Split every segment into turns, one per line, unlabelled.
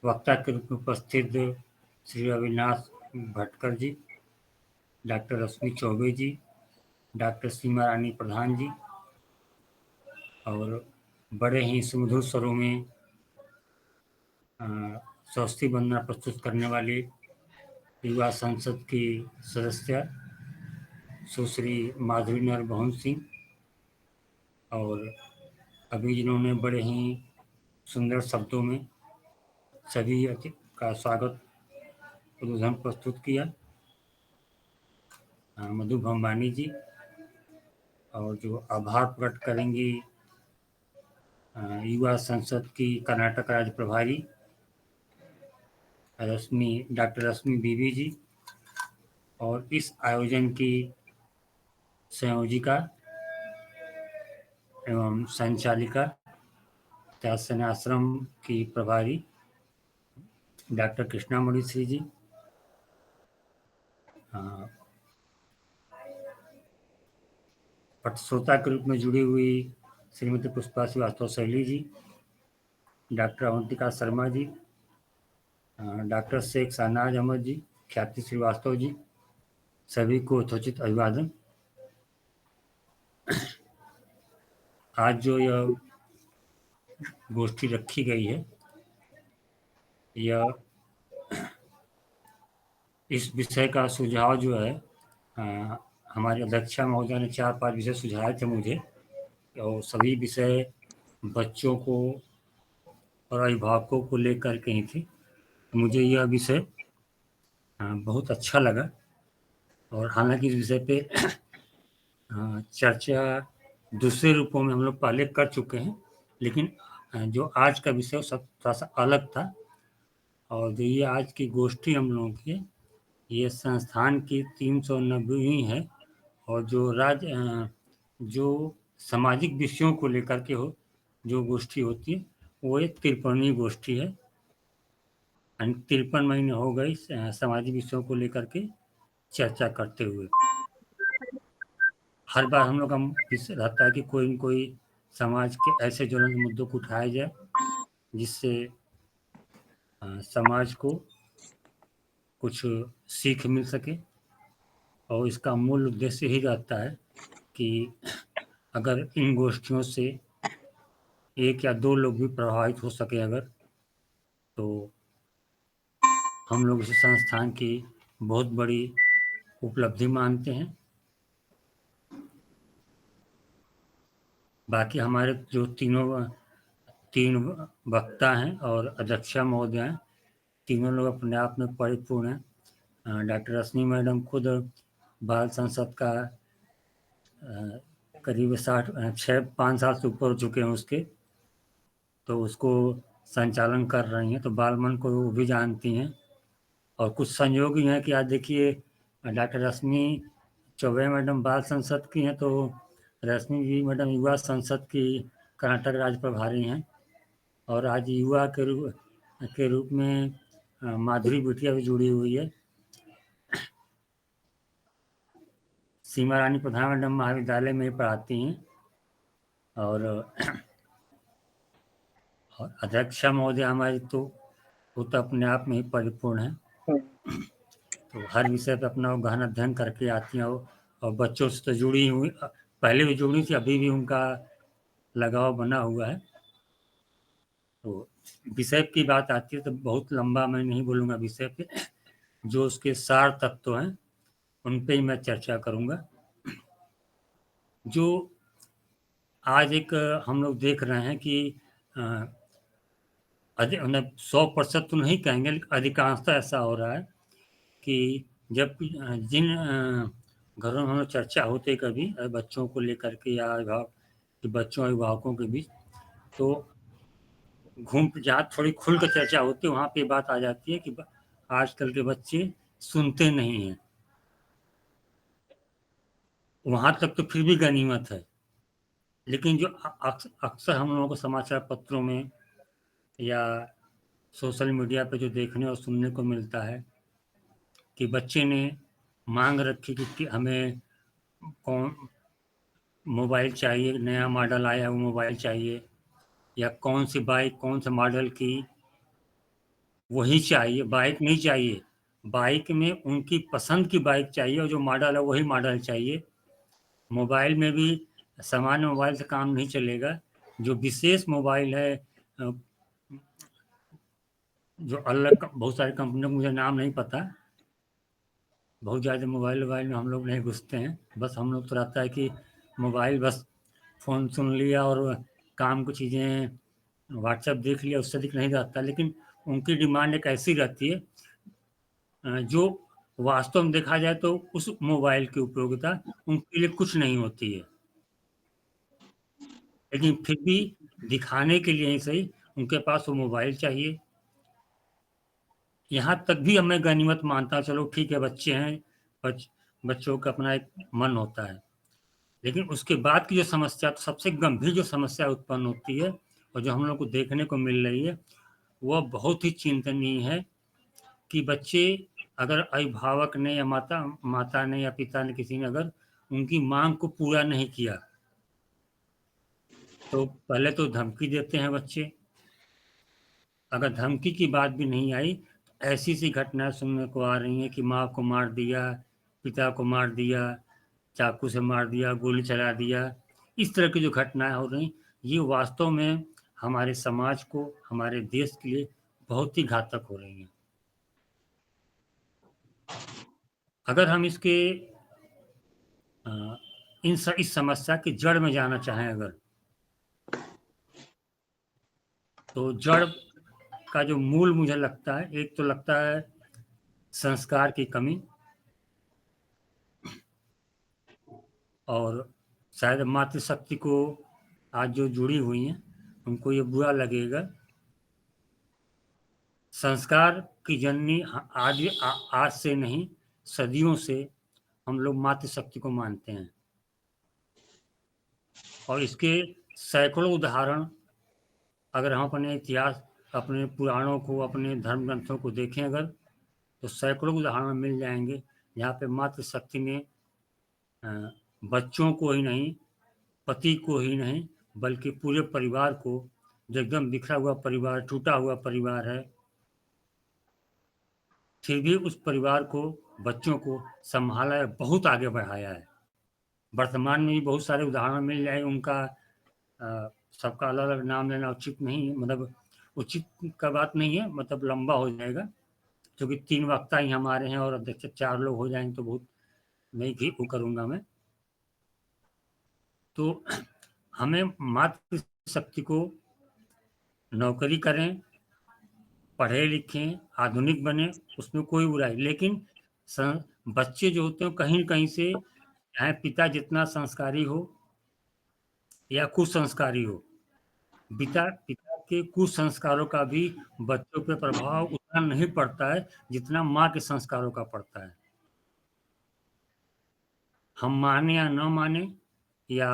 वक्ता के रूप में उपस्थित श्री अविनाश भटकर जी, डॉक्टर रश्मि चौबे जी, डॉक्टर सीमा रानी प्रधान जी और बड़े ही सुमधुर स्वरों में स्वस्ति वंदना प्रस्तुत करने वाले युवा संसद की सदस्य सुश्री माधुरी नरमोहन सिंह और अभी जिन्होंने बड़े ही सुंदर शब्दों में सभी का स्वागत उद्बोधन प्रस्तुत किया, मधु भंबानी जी, और जो आभार प्रकट करेंगी युवा संसद की कर्नाटक राज्य प्रभारी डॉक्टर रश्मि बीवी जी और इस आयोजन की संयोजिका एवं संचालिका त्यासन आश्रम की प्रभारी डॉक्टर कृष्णा मुरीश्री जी, पटश्रोता के रूप में जुड़ी हुई श्रीमती पुष्पा श्रीवास्तव शैली जी, डॉक्टर अवंतिका शर्मा जी, डॉक्टर शेख शहनाज अहमद जी, ख्याति श्रीवास्तव जी, सभी को यथोचित अभिवादन। आज जो यह गोष्ठी रखी गई है, यह इस विषय का सुझाव जो है हमारे अध्यक्षा महोदय ने 4-5 विषय सुझाए थे मुझे, और सभी विषय बच्चों को और अभिभावकों को लेकर के ही थे। मुझे यह विषय बहुत अच्छा लगा और हालांकि इस विषय पे चर्चा दूसरे रूपों में हम लोग पहले कर चुके हैं, लेकिन जो आज का विषय सब थोड़ा सा अलग था। और जो ये आज की गोष्ठी हम लोगों की, ये संस्थान की 390वीं है और जो सामाजिक विषयों को लेकर के जो गोष्ठी होती है वो एक 53वीं गोष्ठी है। 53 महीने हो गए सामाजिक विषयों को लेकर के चर्चा करते हुए। हर बार हम लोग का विषय रहता है कि कोई न कोई समाज के ऐसे ज्वलंत मुद्दों को उठाया जाए जिससे समाज को कुछ सीख मिल सके, और इसका मूल उद्देश्य ही रहता है कि अगर इन गोष्ठियों से 1 या 2 लोग भी प्रभावित हो सके अगर, तो हम लोग इस संस्थान की बहुत बड़ी उपलब्धि मानते हैं। बाकी हमारे जो 3 वक्ता हैं और अध्यक्षा महोदय हैं, तीनों लोग अपने आप में परिपूर्ण हैं। डॉक्टर रश्मि मैडम खुद बाल संसद का करीब 5 साल से ऊपर हो चुके हैं उसके, तो उसको संचालन कर रही हैं, तो बालमन को वो भी जानती हैं। और कुछ संयोग ही हैं कि आज देखिए डॉक्टर रश्मि चौबे मैडम बाल संसद की हैं, तो रश्मि जी मैडम युवा संसद की कर्नाटक राज्य प्रभारी हैं, और आज युवा के रूप में माधुरी बिटिया भी जुड़ी हुई है। सीमा रानी प्रधान मैडम महाविद्यालय में पढ़ाती हैं, और अध्यक्षा महोदय हमारी तो वो तो अपने आप में ही परिपूर्ण है, तो हर विषय पर अपना गहन अध्ययन करके आती हैं, और बच्चों से तो जुड़ी हुई, पहले भी जुड़ी थी, अभी भी उनका लगाव बना हुआ है। तो विषय की बात आती है तो बहुत लंबा मैं नहीं बोलूँगा विषय पे, जो उसके सार तत्व हैं उन पे ही मैं चर्चा करूँगा। जो आज एक हम लोग देख रहे हैं कि 100% तो नहीं कहेंगे, लेकिन अधिकांशतः ऐसा हो रहा है कि जब जिन घरों में हम लोग चर्चा होते कभी बच्चों को लेकर के या बच्चों अभिभावकों के बीच, तो जहाँ थोड़ी खुल कर चर्चा होती है वहाँ पे बात आ जाती है कि आजकल के बच्चे सुनते नहीं हैं। वहाँ तक तो फिर भी गनीमत है, लेकिन जो अक्सर हम लोगों को समाचार पत्रों में या सोशल मीडिया पे जो देखने और सुनने को मिलता है कि बच्चे ने मांग रखी कि हमें कौन मोबाइल चाहिए, नया मॉडल आया वो मोबाइल चाहिए, या कौन सी बाइक कौन से मॉडल की वही चाहिए, बाइक नहीं चाहिए। बाइक में उनकी पसंद की बाइक चाहिए और जो मॉडल है वही मॉडल चाहिए। मोबाइल में भी सामान्य मोबाइल से काम नहीं चलेगा। जो विशेष मोबाइल है, अ, जो अलग बहुत सारी कंपनियों को मुझे नाम नहीं पता, बहुत ज़्यादा मोबाइल वोबाइल में हम लोग नहीं घुसते हैं। बस हम लोग तो रहता है कि मोबाइल बस फ़ोन सुन लिया और काम की चीज़ें व्हाट्सएप देख लिया, उससे अधिक नहीं रहता। लेकिन उनकी डिमांड एक ऐसी रहती है जो वास्तव में देखा जाए तो उस मोबाइल की उपयोगिता उनके लिए कुछ नहीं होती है, लेकिन फिर भी दिखाने के लिए ही सही उनके पास वो मोबाइल चाहिए। यहाँ तक भी अब मैं गनीमत मानता हूँ, चलो ठीक है बच्चे हैं, बच, बच्चों का अपना एक मन होता है। लेकिन उसके बाद की जो समस्या, तो सबसे गंभीर जो समस्या उत्पन्न होती है और जो हम लोग को देखने को मिल रही है, वह बहुत ही चिंतनीय है कि बच्चे अगर अभिभावक ने या माता माता ने या पिता ने किसी ने अगर उनकी मांग को पूरा नहीं किया, तो पहले तो धमकी देते हैं बच्चे। अगर धमकी की बात भी नहीं आई, तो ऐसी सी घटनाएं सुनने को आ रही हैं कि माँ को मार दिया, पिता को मार दिया, चाकू से मार दिया, गोली चला दिया। इस तरह की जो घटनाएं हो रही, ये वास्तव में हमारे समाज को, हमारे देश के लिए बहुत ही घातक हो रही हैं। अगर हम इसके अ, इस समस्या की जड़ में जाना चाहें अगर, तो जड़ का जो मूल मुझे लगता है, एक तो लगता है संस्कार की कमी, और शायद मातृशक्ति को आज जो जुड़ी हुई हैं उनको ये बुरा लगेगा। संस्कार की जननी आज से नहीं, सदियों से हम लोग मातृशक्ति को मानते हैं, और इसके सैकड़ों उदाहरण अगर हम अपने इतिहास, अपने पुराणों को, अपने धर्म ग्रंथों को देखें अगर, तो सैकड़ों उदाहरण मिल जाएंगे जहाँ पे मातृशक्ति ने अ, बच्चों को ही नहीं, पति को ही नहीं, बल्कि पूरे परिवार को, जो एकदम बिखरा हुआ परिवार, टूटा हुआ परिवार है, फिर भी उस परिवार को, बच्चों को संभाला है, बहुत आगे बढ़ाया है। वर्तमान में भी बहुत सारे उदाहरण मिल जाए उनका। सबका अलग अलग नाम लेना उचित नहीं है, मतलब उचित का बात नहीं है, मतलब लंबा हो जाएगा, क्योंकि 3 वक्ता ही हमारे हैं और अध्यक्ष 4 लोग हो जाएंगे तो बहुत नहीं भी वो करूंगा मैं। तो हमें मातृशक्ति को, नौकरी करें, पढ़े लिखें, आधुनिक बने, उसमें कोई बुराई, लेकिन बच्चे जो होते हैं कहीं न कहीं से, चाहे पिता जितना संस्कारी हो या कुसंस्कारी हो, पिता पिता के कुसंस्कारों का भी बच्चों पे प्रभाव उतना नहीं पड़ता है जितना माँ के संस्कारों का पड़ता है। हम माने या न माने, या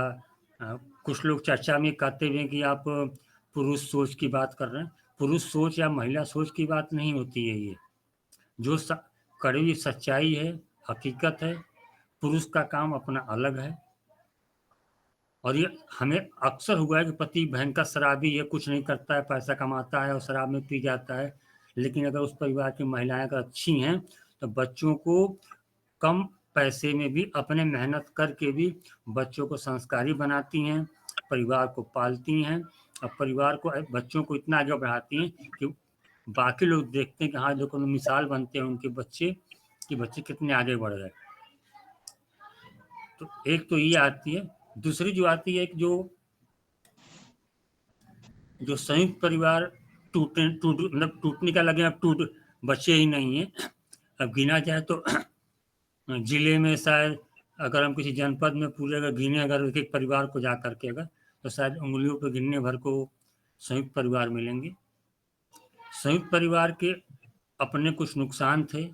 अ, कुछ लोग चर्चा में कहते हुए कि आप पुरुष सोच की बात कर रहे हैं। पुरुष सोच या महिला सोच की बात नहीं होती है ये। जो कड़वी सच्चाई है, हकीकत है, पुरुष का काम अपना अलग है। और ये हमें अक्सर हुआ है कि पति भयंकर शराबी है, कुछ नहीं करता है, पैसा कमाता है और शराब में पी जाता है, लेकिन अगर उस परिवार की महिलाएं अगर अच्छी हैं, तो बच्चों को कम पैसे में भी, अपने मेहनत करके भी बच्चों को संस्कारी बनाती हैं, परिवार को पालती हैं, और परिवार को, बच्चों को इतना आगे बढ़ाती हैं कि बाकी लोग देखते हैं कि हाँ देखो, मिसाल बनते हैं उनके बच्चे, कि बच्चे कितने आगे बढ़ गए। तो एक तो ये आती है। दूसरी जो आती है, जो जो संयुक्त परिवार मतलब टूटने का लगे, अब टूट बचे ही नहीं है। अब गिना जाए तो जिले में शायद, अगर हम किसी जनपद में पूरे अगर गिने, अगर एक एक परिवार को जा करके अगर, तो शायद उंगलियों पर गिनने भर को संयुक्त परिवार मिलेंगे। संयुक्त परिवार के अपने कुछ नुकसान थे,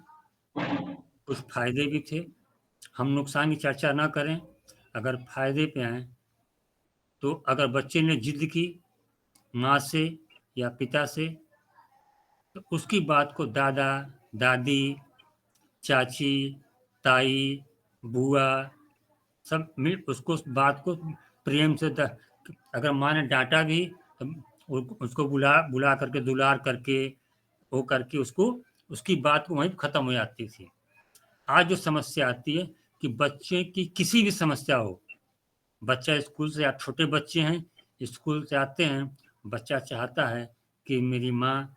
कुछ फायदे भी थे। हम नुकसान की चर्चा ना करें, अगर फायदे पे आए, तो अगर बच्चे ने जिद की माँ से या पिता से, तो उसकी बात को दादा, दादी, चाची, ताई, बुआ, सब मिल उसको, उस बात को प्रेम से अगर माँ ने डांटा भी, तो उसको बुला बुला करके, दुलार करके, वो करके उसको उसकी बात वहीं खत्म हो जाती थी। आज जो समस्या आती है कि बच्चे की किसी भी समस्या हो, बच्चा स्कूल से, आप छोटे बच्चे हैं, स्कूल से आते हैं, बच्चा चाहता है कि मेरी माँ,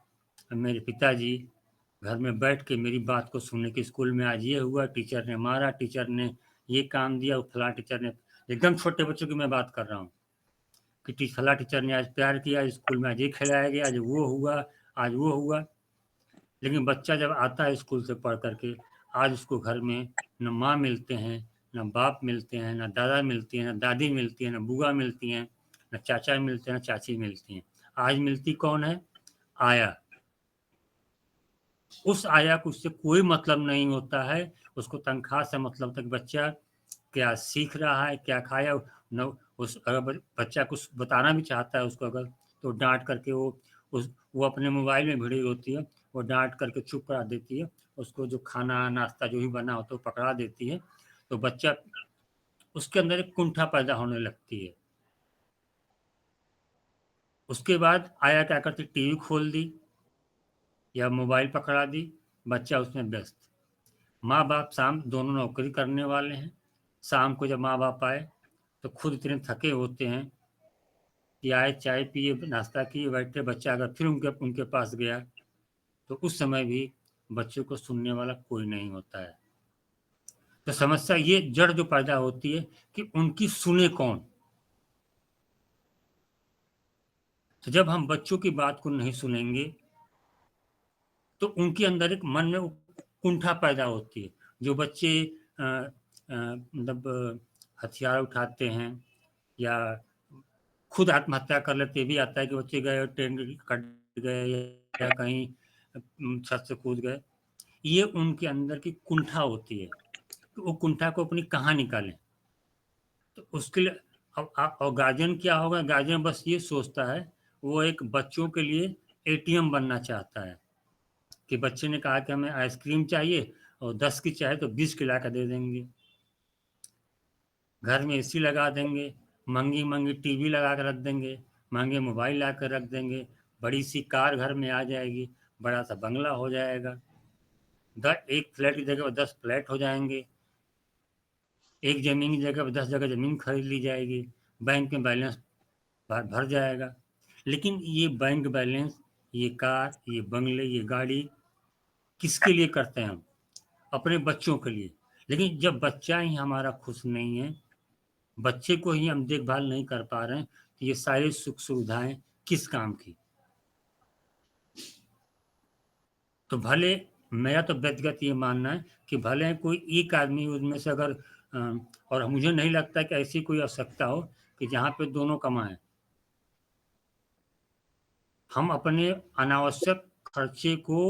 मेरे पिताजी घर में बैठ के मेरी बात को सुने कि स्कूल में आज ये हुआ, टीचर ने मारा, टीचर ने ये काम दिया, फलां टीचर ने, एकदम छोटे बच्चों की मैं बात कर रहा हूँ कि फलां टीचर ने आज प्यार किया, स्कूल में आज ये खिलाया गया, आज वो हुआ, आज वो हुआ। लेकिन बच्चा जब आता है स्कूल से पढ़ करके, आज उसको घर में न माँ मिलते हैं, न बाप मिलते हैं, न दादा मिलती हैं, न दादी मिलती हैं, न बुआ मिलती हैं, न चाचा मिलते हैं, न चाची मिलती हैं। आज मिलती कौन है? आया। उस आया को उससे कोई मतलब नहीं होता है, उसको तनख्वाह से मतलब तक बच्चा क्या सीख रहा है, क्या खाया न, उस अगर बच्चा कुछ बताना भी चाहता है उसको अगर, तो डांट करके वो अपने मोबाइल में भिड़ी होती है, वो डांट करके चुप करा देती है, उसको जो खाना नाश्ता जो भी बना होता है वो पकड़ा देती है, तो बच्चा उसके अंदर एक कुंठा पैदा होने लगती है। उसके बाद आया क्या करती, टीवी खोल दी या मोबाइल पकड़ा दी, बच्चा उसमें व्यस्त। माँ बाप शाम दोनों नौकरी करने वाले हैं, शाम को जब माँ बाप आए तो खुद इतने थके होते हैं कि आए, चाय पिए, नाश्ता किए, बैठे, बच्चा अगर फिर उनके उनके पास गया तो उस समय भी बच्चों को सुनने वाला कोई नहीं होता है। तो समस्या ये जड़ जो पैदा होती है कि उनकी सुने कौन। तो जब हम बच्चों की बात को नहीं सुनेंगे तो उनके अंदर एक मन में कुंठा पैदा होती है। जो बच्चे मतलब हथियार उठाते हैं या खुद आत्महत्या कर लेते, ये भी आता है कि बच्चे गए ट्रेन कट गए या कहीं छत से कूद गए, ये उनके अंदर की कुंठा होती है। तो वो कुंठा को अपनी कहाँ निकालें? तो उसके लिए और गार्जियन क्या होगा, गार्जियन बस ये सोचता है, वो एक बच्चों के लिए एटीएम बनना चाहता है कि बच्चे ने कहा कि हमें आइसक्रीम चाहिए और 10 की चाहे तो 20 की ला कर दे देंगे, घर में एसी लगा देंगे, महंगी महंगी टीवी लगा कर रख देंगे, महंगे मोबाइल ला कर रख देंगे, बड़ी सी कार घर में आ जाएगी, बड़ा सा बंगला हो जाएगा, एक फ्लैट की जगह पर 10 फ्लैट हो जाएंगे, एक जमीन की जगह पर 10 जगह जमीन खरीद ली जाएगी, बैंक में बैलेंस भर जाएगा। लेकिन ये बैंक बैलेंस, ये कार, ये बंगले, ये गाड़ी किसके लिए करते हैं हम? अपने बच्चों के लिए। लेकिन जब बच्चा ही हमारा खुश नहीं है, बच्चे को ही हम देखभाल नहीं कर पा रहे हैं, तो ये सारी सुख सुविधाएं किस काम की? तो भले, मेरा तो व्यक्तिगत ये मानना है कि भले कोई एक आदमी उनमें से अगर और मुझे नहीं लगता कि ऐसी कोई आवश्यकता हो कि जहाँ पे दोनों कमाएं। हम अपने अनावश्यक खर्चे को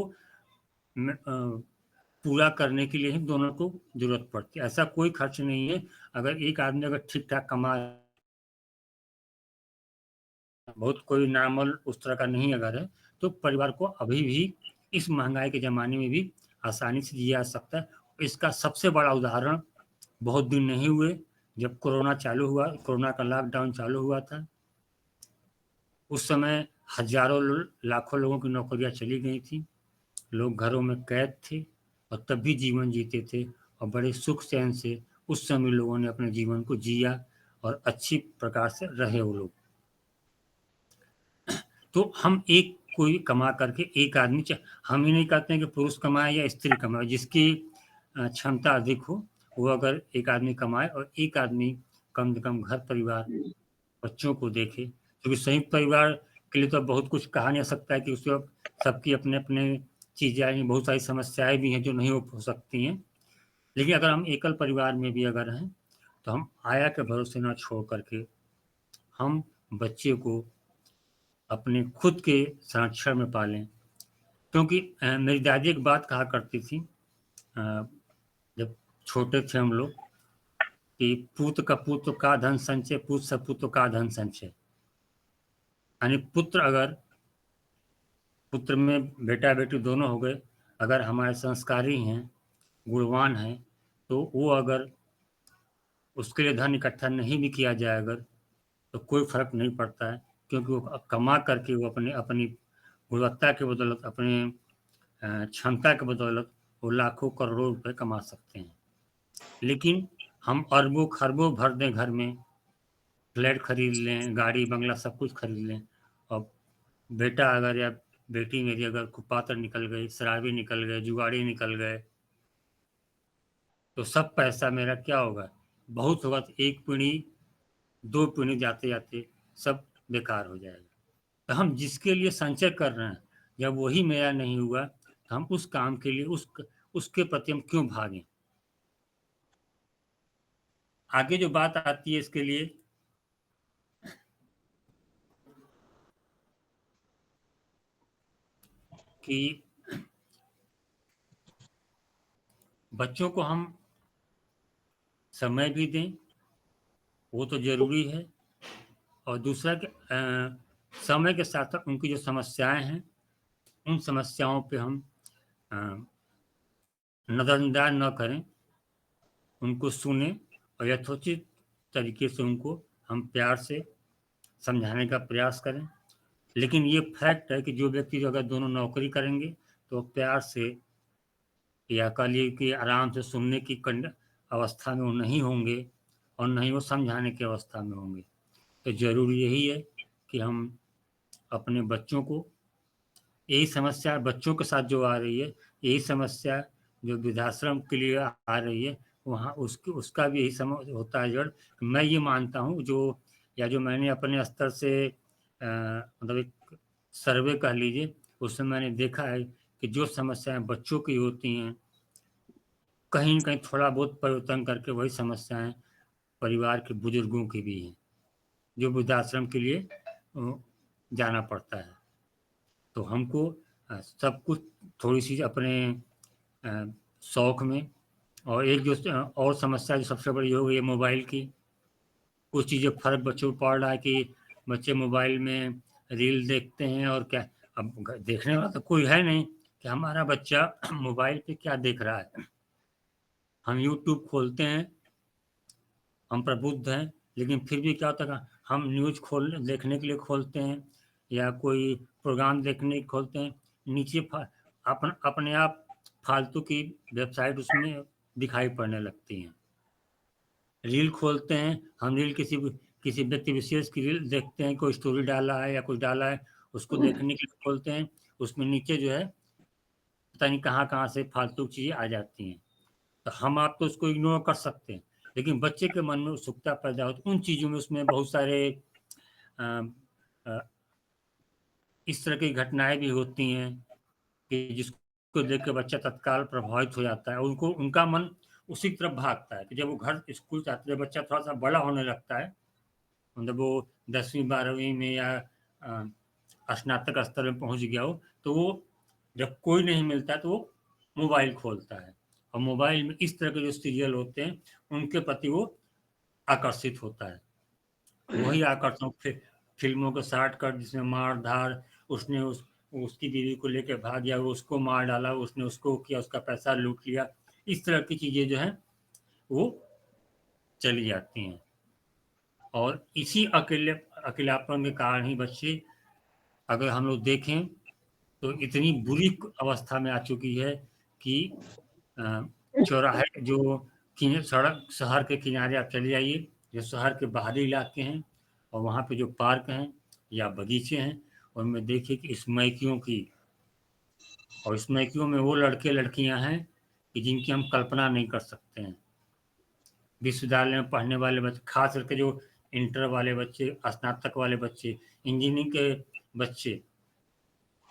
पूरा करने के लिए ही दोनों को जरूरत पड़ती है। ऐसा कोई खर्च नहीं है, अगर एक आदमी अगर ठीक ठाक कमा, बहुत कोई नॉर्मल उस तरह का नहीं अगर है, तो परिवार को अभी भी इस महंगाई के ज़माने में भी आसानी से जिया जा सकता है। इसका सबसे बड़ा उदाहरण बहुत दिन नहीं हुए, जब कोरोना चालू हुआ, कोरोना का लॉकडाउन चालू हुआ था, उस समय हज़ारों लाखों लोगों की नौकरियाँ चली गई थी, लोग घरों में कैद थे और तब भी जीवन जीते थे और बड़े सुख चैन से उस समय लोगों ने अपने जीवन को जिया और अच्छी प्रकार से रहे वो लोग। तो हम एक कोई कमा करके एक आदमी हम ही नहीं कहते हैं कि पुरुष कमाए या स्त्री कमाए, जिसकी क्षमता अधिक हो वो अगर एक आदमी कमाए और एक आदमी कम से कम घर परिवार बच्चों को देखे, क्योंकि संयुक्त परिवार के लिए तो बहुत कुछ कहा नहीं जा सकता है कि उसके सबकी अपने अपने चीज़ें आएंगी, बहुत सारी समस्याएं भी हैं जो नहीं हो सकती हैं। लेकिन अगर हम एकल परिवार में भी अगर हैं तो हम आया के भरोसे ना छोड़ करके हम बच्चे को अपने खुद के संरक्षण में पालें। क्योंकि मेरी दादी एक बात कहा करती थी, जब छोटे थे हम लोग, कि पूत कपूत का धन संचय, पूत सपूत का धन संचय। यानी पुत्र में बेटा बेटी दोनों हो गए, अगर हमारे संस्कारी हैं, गुणवान हैं, तो वो अगर उसके लिए धन इकट्ठा नहीं भी किया जाए अगर, तो कोई फर्क नहीं पड़ता है, क्योंकि वो कमा करके वो अपने अपनी गुणवत्ता के बदौलत अपने क्षमता के बदौलत वो लाखों करोड़ों रुपए कमा सकते हैं। लेकिन हम अरबों खरबों भर दें घर में, फ्लैट खरीद लें, गाड़ी बंगला सब कुछ खरीद लें, और बेटा अगर या बेटी मेरी अगर कुपात्र निकल गई, शराबी निकल गए, जुगाड़ी निकल गए, तो सब पैसा मेरा क्या होगा? बहुत होगा तो एक पीढ़ी, दो पीढ़ी जाते जाते सब बेकार हो जाएगा। तो हम जिसके लिए संचय कर रहे हैं, जब वही मेरा नहीं हुआ, तो हम उस काम के लिए उसके प्रति हम क्यों भागें? आगे जो बात आती है इसके लिए कि बच्चों को हम समय भी दें, वो तो जरूरी है, और दूसरा कि समय के साथ साथ उनकी जो समस्याएं हैं, उन समस्याओं पे हम अ, नजरअंदाज न करें, उनको सुने और यथोचित तरीके से उनको हम प्यार से समझाने का प्रयास करें। लेकिन ये फैक्ट है कि जो व्यक्ति जो अगर दोनों नौकरी करेंगे तो प्यार से या कहिए कि आराम से सुनने की अवस्था में वो नहीं होंगे, और नहीं वो समझाने की अवस्था में होंगे। तो जरूरी यही है कि हम अपने बच्चों को, यही समस्या बच्चों के साथ जो आ रही है, यही समस्या जो वृद्धाश्रम के लिए आ रही है, वहाँ उसका भी यही समय होता है जड़। मैं ये मानता हूँ जो मैंने अपने स्तर से मतलब एक सर्वे कह लीजिए, उसमें मैंने देखा है कि जो समस्याएं बच्चों की होती हैं, कहीं न कहीं थोड़ा बहुत परिवर्तन करके वही समस्याएं परिवार के बुजुर्गों की भी हैं, जो वृद्धाश्रम के लिए जाना पड़ता है। तो हमको सब कुछ थोड़ी सी अपने शौक में, और एक जो और समस्या जो सबसे बड़ी हो गई है मोबाइल की, कुछ चीज़ें फर्क बच्चों को पड़ रहा है कि बच्चे मोबाइल में रील देखते हैं, और क्या अब देखने वाला तो कोई है नहीं कि हमारा बच्चा मोबाइल पे क्या देख रहा है। हम यूट्यूब खोलते हैं, हम प्रबुद्ध हैं, लेकिन फिर भी क्या होता है, हम न्यूज़ देखने के लिए खोलते हैं या कोई प्रोग्राम देखने के लिए खोलते हैं, नीचे अपने आप फालतू की वेबसाइट उसमें दिखाई पड़ने लगती हैं। रील खोलते हैं, हम रील किसी व्यक्ति विशेष की रील देखते हैं, कोई स्टोरी डाला है या कुछ डाला है, उसको देखने के लिए खोलते हैं, उसमें नीचे जो है पता नहीं कहाँ कहाँ से फालतू चीज़ें आ जाती हैं। तो हम आप तो उसको इग्नोर कर सकते हैं, लेकिन बच्चे के मन में उत्सुकता पैदा होती है उन चीज़ों में, उसमें बहुत सारे अ, अ, इस तरह की घटनाएं भी होती हैं कि जिसको देख के बच्चा तत्काल प्रभावित हो जाता है, उनको उनका मन उसी तरफ भागता है कि जब वो घर स्कूल जाते हैं, बच्चा थोड़ा सा बड़ा होने लगता है, मतलब वो 10वीं 12वीं में या स्नातक स्तर में पहुंच गया हो, तो वो जब कोई नहीं मिलता तो वो मोबाइल खोलता है, और मोबाइल में इस तरह के जो सीरियल होते हैं उनके प्रति वो आकर्षित होता है। वही आकर्षण फिल्मों के शॉर्टकट जिसमें मार धार, उसने उसकी बीवी को लेकर भाग गया, वो उसको मार डाला, उसने उसको किया, उसका पैसा लूट लिया, इस तरह की चीजें जो हैं वो चली जाती हैं। और इसी अकेलापन के कारण ही बच्चे, अगर हम लोग देखें तो इतनी बुरी अवस्था में आ चुकी है कि अ, चौराहे जो सड़क शहर के किनारे आप चले जाइए, जो शहर के बाहरी इलाके हैं, और वहाँ पे जो पार्क हैं या बगीचे हैं, उनमें देखिए कि स्मैकियों की, और स्मैकियों में वो लड़के लड़कियां हैं कि जिनकी हम कल्पना नहीं कर सकते हैं। विश्वविद्यालय में पढ़ने वाले बच्चे, खास करके जो इंटर वाले बच्चे, स्नातक वाले बच्चे, इंजीनियरिंग के बच्चे,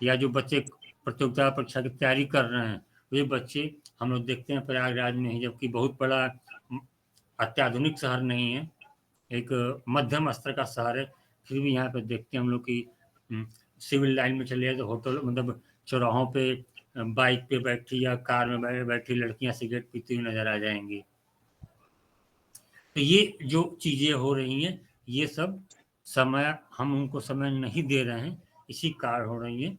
या जो बच्चे प्रतियोगिता परीक्षा की तैयारी कर रहे हैं, वे बच्चे हम लोग देखते हैं प्रयागराज में ही, जबकि बहुत बड़ा अत्याधुनिक शहर नहीं है, एक मध्यम स्तर का शहर है, फिर भी यहाँ पे देखते हैं हम लोग कि सिविल लाइन में चले जाए तो होटल, मतलब चौराहों पे बाइक पे बैठी या कार में बैठी लड़कियां सिगरेट पीती हुई नजर आ जाएंगी। तो ये जो चीजें हो रही हैं, ये सब समय, हम उनको समय नहीं दे रहे हैं, इसी कारण हो रही है।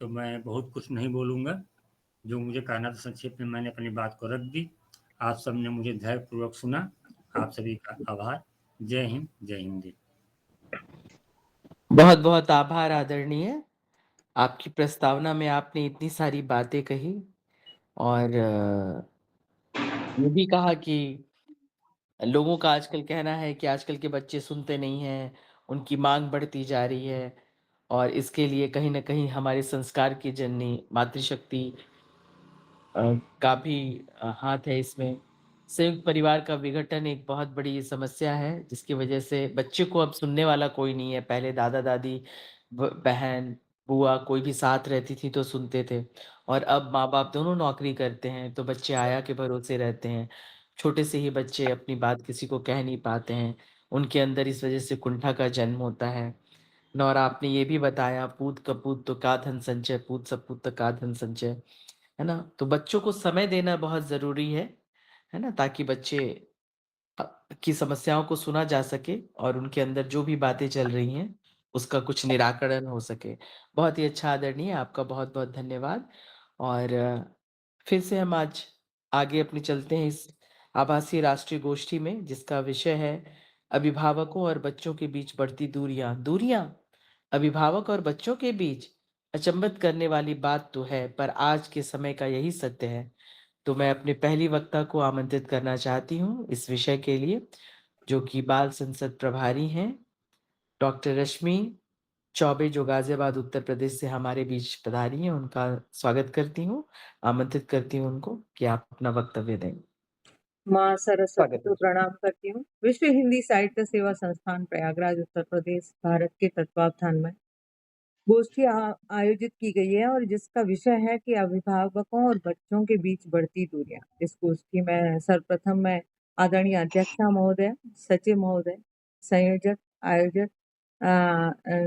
तो मैं बहुत कुछ नहीं बोलूँगा, जो मुझे कहना था संक्षेप में मैंने अपनी बात को रख दी। आप सबने मुझे धैर्यपूर्वक सुना, आप सभी का आभार। जय हिंद, जय हिंद।
बहुत बहुत आभार आदरणीय। आपकी प्रस्तावना में आपने इतनी सारी बातें कही और ये भी कहा कि लोगों का आजकल कहना है कि आजकल के बच्चे सुनते नहीं हैं, उनकी माँग बढ़ती जा रही है और इसके लिए कहीं न कहीं हमारे संस्कार की जननी मातृशक्ति अ, का भी हाथ है इसमें। संयुक्त परिवार का विघटन एक बहुत बड़ी समस्या है, जिसकी वजह से बच्चे को अब सुनने वाला कोई नहीं है। पहले दादा-दादी, बहन, बुआ कोई भी साथ रहती थी तो सुनते थे और अब माँ-बाप दोनों नौकरी करते हैं, तो बच्चे आया के भरोसे रहते हैं। छोटे से ही बच्चे अपनी बात किसी को कह नहीं पाते हैं, उनके अंदर इस वजह से कुंठा का जन्म होता है। और आपने ये भी बताया, "पूत कपूत तो का धन संचय, पूत सपूत तो का धन संचय।" है ना? तो बच्चों को समय देना बहुत ज़रूरी है ना? ताकि बच्चे अ, की समस्याओं को सुना जा सके और उनके अंदर जो भी बातें चल रही हैं, उसका कुछ निराकरण हो सके। बहुत ही अच्छा आदरणीय, आपका बहुत-बहुत धन्यवाद और फिर से हम आज आगे अपनी चलते हैं इस आभासी राष्ट्रीय गोष्ठी में, जिसका विषय है अभिभावकों और बच्चों के बीच बढ़ती दूरियाँ। दूरियाँ? अभिभावक और बच्चों के बीच? अचंभित करने वाली बात तो है, पर आज के समय का यही सत्य है। तो मैं अपने पहली वक्ता को आमंत्रित करना चाहती हूँ इस विषय के लिए, जो कि बाल संसद प्रभारी हैं, डॉक्टर रश्मि चौबे जो गाज़ियाबाद उत्तर प्रदेश से हमारे बीच पधारी हैं, उनका स्वागत करती हूँ, आमंत्रित करती हूँ उनको कि आप अपना वक्तव्य दें।
माँ सरस्वती
स्वागत
को
है।
प्रणाम करती हूँ। विश्व हिंदी साहित्य सेवा संस्थान प्रयागराज उत्तर प्रदेश भारत के तत्वावधान में गोष्ठी आयोजित की गई है और जिसका विषय है कि अभिभावकों और बच्चों के बीच बढ़ती दूरियां। इस गोष्ठी में सर्वप्रथम मैं आदरणीय अध्यक्षा महोदय, सचिव महोदय, संयोजक, आयोजक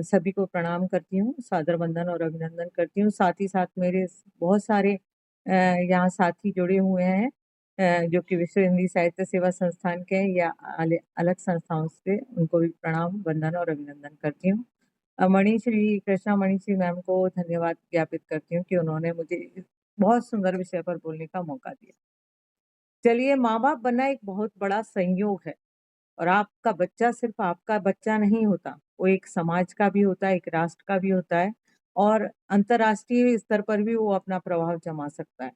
सभी को प्रणाम करती हूँ, सादर वंदन और अभिनंदन करती हूँ। साथ ही साथ मेरे बहुत सारे यहाँ साथी जुड़े हुए हैं जो कि विश्व हिंदी साहित्य सेवा संस्थान के हैं या अलग संस्थाओं से, उनको भी प्रणाम, वंदन और अभिनंदन करती हूँ। मणिश्री कृष्णा मणिश्री मैम को धन्यवाद ज्ञापित करती हूँ कि उन्होंने मुझे इस बहुत सुंदर विषय पर बोलने का मौका दिया। चलिए, माँ-बाप बनना एक बहुत बड़ा संयोग है और आपका बच्चा सिर्फ़ आपका बच्चा नहीं होता, वो एक समाज का भी होता है, एक राष्ट्र का भी होता है और अंतर्राष्ट्रीय स्तर पर भी वो अपना प्रभाव जमा सकता है।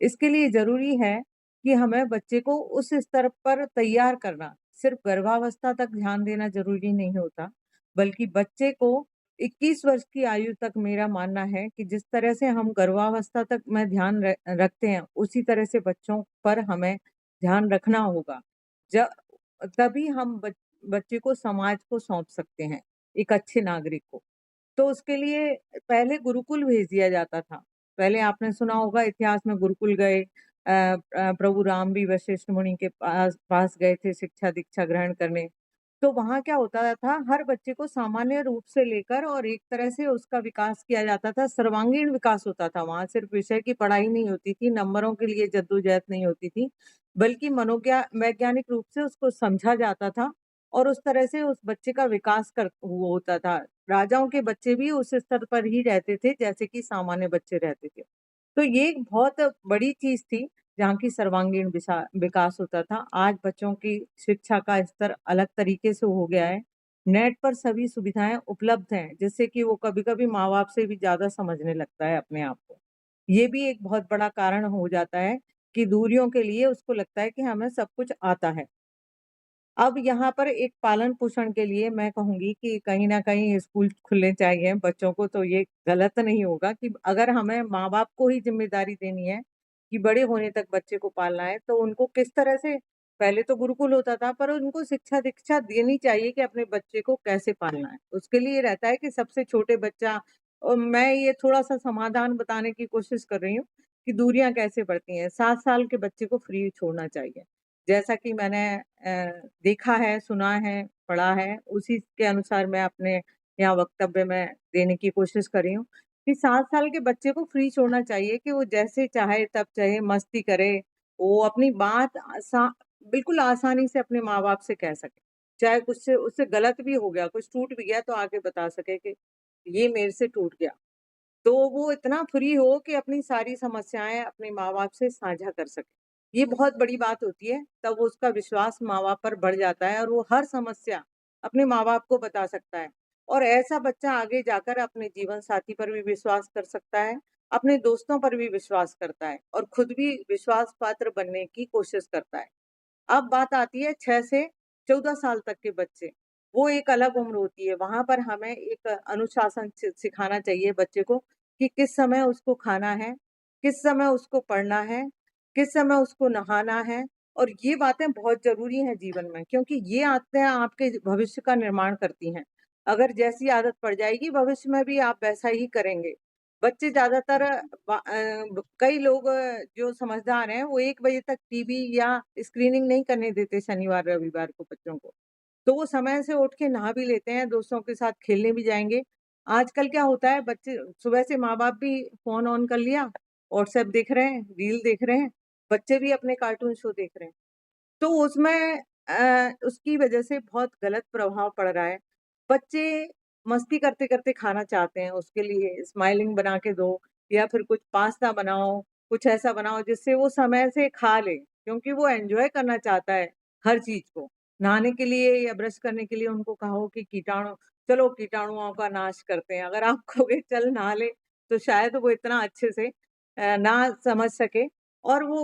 इसके लिए ज़रूरी है कि हमें बच्चे को उस स्तर पर तैयार करना, सिर्फ़ गर्भावस्था तक ध्यान देना ज़रूरी नहीं होता, बल्कि बच्चे को 21 वर्ष की आयु तक मेरा मानना है कि जिस तरह से हम गर्भावस्था तक में ध्यान रखते हैं, उसी तरह से बच्चों पर हमें ध्यान रखना होगा। ज तभी हम बच्चे को समाज को सौंप सकते हैं, एक अच्छे नागरिक को। तो उसके लिए पहले गुरुकुल भेज दिया जाता था। पहले आपने सुना होगा इतिहास में गुरुकुल गए प्रभु राम भी वशिष्ठ मुनि के पास गए थे शिक्षा-दीक्षा ग्रहण करने। तो वहाँ क्या होता था, हर बच्चे को सामान्य रूप से लेकर और एक तरह से उसका विकास किया जाता था, सर्वांगीण विकास होता था। वहाँ सिर्फ विषय की पढ़ाई नहीं होती थी, नंबरों के लिए जद्दोजहद नहीं होती थी, बल्कि वैज्ञानिक रूप से उसको समझा जाता था और उस तरह से उस बच्चे का विकास वो होता था। राजाओं के बच्चे भी उस स्तर पर ही रहते थे, जैसे कि सामान्य बच्चे रहते थे। तो ये एक बहुत बड़ी चीज़ थी, जहाँ की सर्वांगीण विकास होता था। आज बच्चों की शिक्षा का स्तर अलग तरीके से हो गया है। नेट पर सभी सुविधाएँ उपलब्ध हैं, जिससे कि वो कभी-कभी माँ-बाप से भी ज़्यादा समझने लगता है अपने आप को। ये भी एक बहुत बड़ा कारण हो जाता है कि दूरियों के लिए उसको लगता है कि हमें सब कुछ आता है। अब यहाँ पर एक पालन-पोषण के लिए मैं कहूँगी कि कहीं न कहीं स्कूल खुलने चाहिए बच्चों को, तो ये गलत नहीं होगा कि अगर हमें माँ-बाप को ही ज़िम्मेदारी देनी है कि बड़े होने तक बच्चे को पालना है, तो उनको किस तरह से, पहले तो गुरुकुल होता था, पर उनको शिक्षा-दीक्षा देनी चाहिए कि अपने बच्चे को कैसे पालना है। उसके लिए रहता है कि सबसे छोटे बच्चा, मैं ये थोड़ा-सा समाधान बताने की कोशिश कर रही हूँ कि दूरियाँ कैसे बढ़ती हैं। 7 साल के बच्चे को फ्री छोड़ना चाहिए। जैसा कि मैंने देखा है, सुना है, पढ़ा है, उसी के अनुसार मैं अपने यहाँ वक्तव्य में देने की कोशिश कर रही हूँ कि 7 साल के बच्चे को फ्री छोड़ना चाहिए कि वो जैसे चाहे तब चाहे मस्ती करे। वो अपनी बात बिल्कुल आसानी से अपने माँ-बाप से कह सके। चाहे कुछ से उससे गलत भी हो गया, कुछ टूट भी गया तो आके बता सके कि ये मेरे से टूट गया। तो वो इतना फ्री हो कि अपनी सारी समस्याएँ अपने माँ-बाप से साझा कर सके। ये बहुत बड़ी बात होती है, तब उसका विश्वास माँ-बाप पर बढ़ जाता है और वो हर समस्या अपने माँ-बाप को बता सकता है। और ऐसा बच्चा आगे जाकर अपने जीवन साथी पर भी विश्वास कर सकता है, अपने दोस्तों पर भी विश्वास करता है और खुद भी विश्वास पात्र बनने की कोशिश करता है। अब बात आती है 6 से 14 साल तक के बच्चे, वो एक अलग उम्र होती है, वहाँ पर हमें एक अनुशासन सिखाना चाहिए बच्चे को कि किस समय उसको खाना है, किस समय उसको पढ़ना है, किस समय उसको नहाना है और ये बातें बहुत ज़रूरी हैं जीवन में क्योंकि ये आदतें आपके भविष्य का निर्माण करती हैं। अगर जैसी आदत पड़ जाएगी, भविष्य में भी आप वैसा ही करेंगे। बच्चे ज़्यादातर कई लोग जो समझदार हैं, वो 1 बजे तक टीवी या स्क्रीनिंग नहीं करने देते शनिवार-रविवार को बच्चों को। तो वो समय से उठ के नहा भी लेते हैं, दोस्तों के साथ खेलने भी जाएँगे। आजकल क्या होता है बच्चे सुबह से माँ-बाप भी फ़ोन ऑन कर लिया, व्हाट्सएप देख रहे हैं, रील देख रहे हैं, बच्चे भी अपने कार्टून शो देख रहे हैं। तो उसमें उसकी वजह से बहुत गलत प्रभाव पड़ रहा है। बच्चे मस्ती करते-करते खाना चाहते हैं, उसके लिए स्माइलिंग बना के दो या फिर कुछ पास्ता बनाओ, कुछ ऐसा बनाओ जिससे वो समय से खा ले, क्योंकि वो एन्जॉय करना चाहता है हर चीज़ को। नहाने के लिए या ब्रश करने के लिए उनको कहो कि चलो कीटाणुओं का नाश करते हैं। अगर आप कहोगे चल नहा ले, तो शायद वो इतना अच्छे से ना समझ सके और वो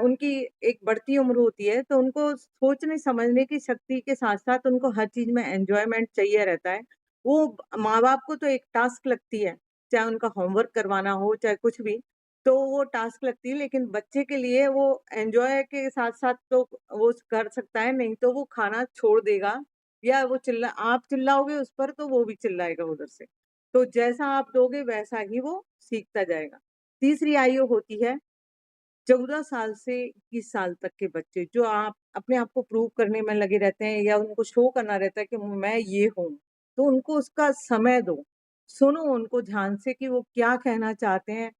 उनकी एक बढ़ती उम्र होती है, तो उनको सोचने-समझने की शक्ति के साथ-साथ उनको हर चीज़ में एन्जॉयमेंट चाहिए रहता है। वो माँ-बाप को तो एक टास्क लगती है, चाहे उनका होमवर्क करवाना हो, चाहे कुछ भी, तो वो टास्क लगती है, लेकिन बच्चे के लिए वो एन्जॉय के साथ-साथ तो वो कर सकता है, नहीं तो वो खाना छोड़ देगा या वो आप चिल्लाओगे उस पर, तो वो भी चिल्लाएगा उधर से। तो जैसा आप दोगे, वैसा ही वो सीखता जाएगा। तीसरी आयु होती है 14 साल से 21 साल तक के बच्चे जो आप अपने आप को प्रूव करने में लगे रहते हैं या उनको शो करना रहता है कि मैं ये हूँ, तो उनको उसका समय दो। सुनो उनको ध्यान से कि वो क्या कहना चाहते हैं,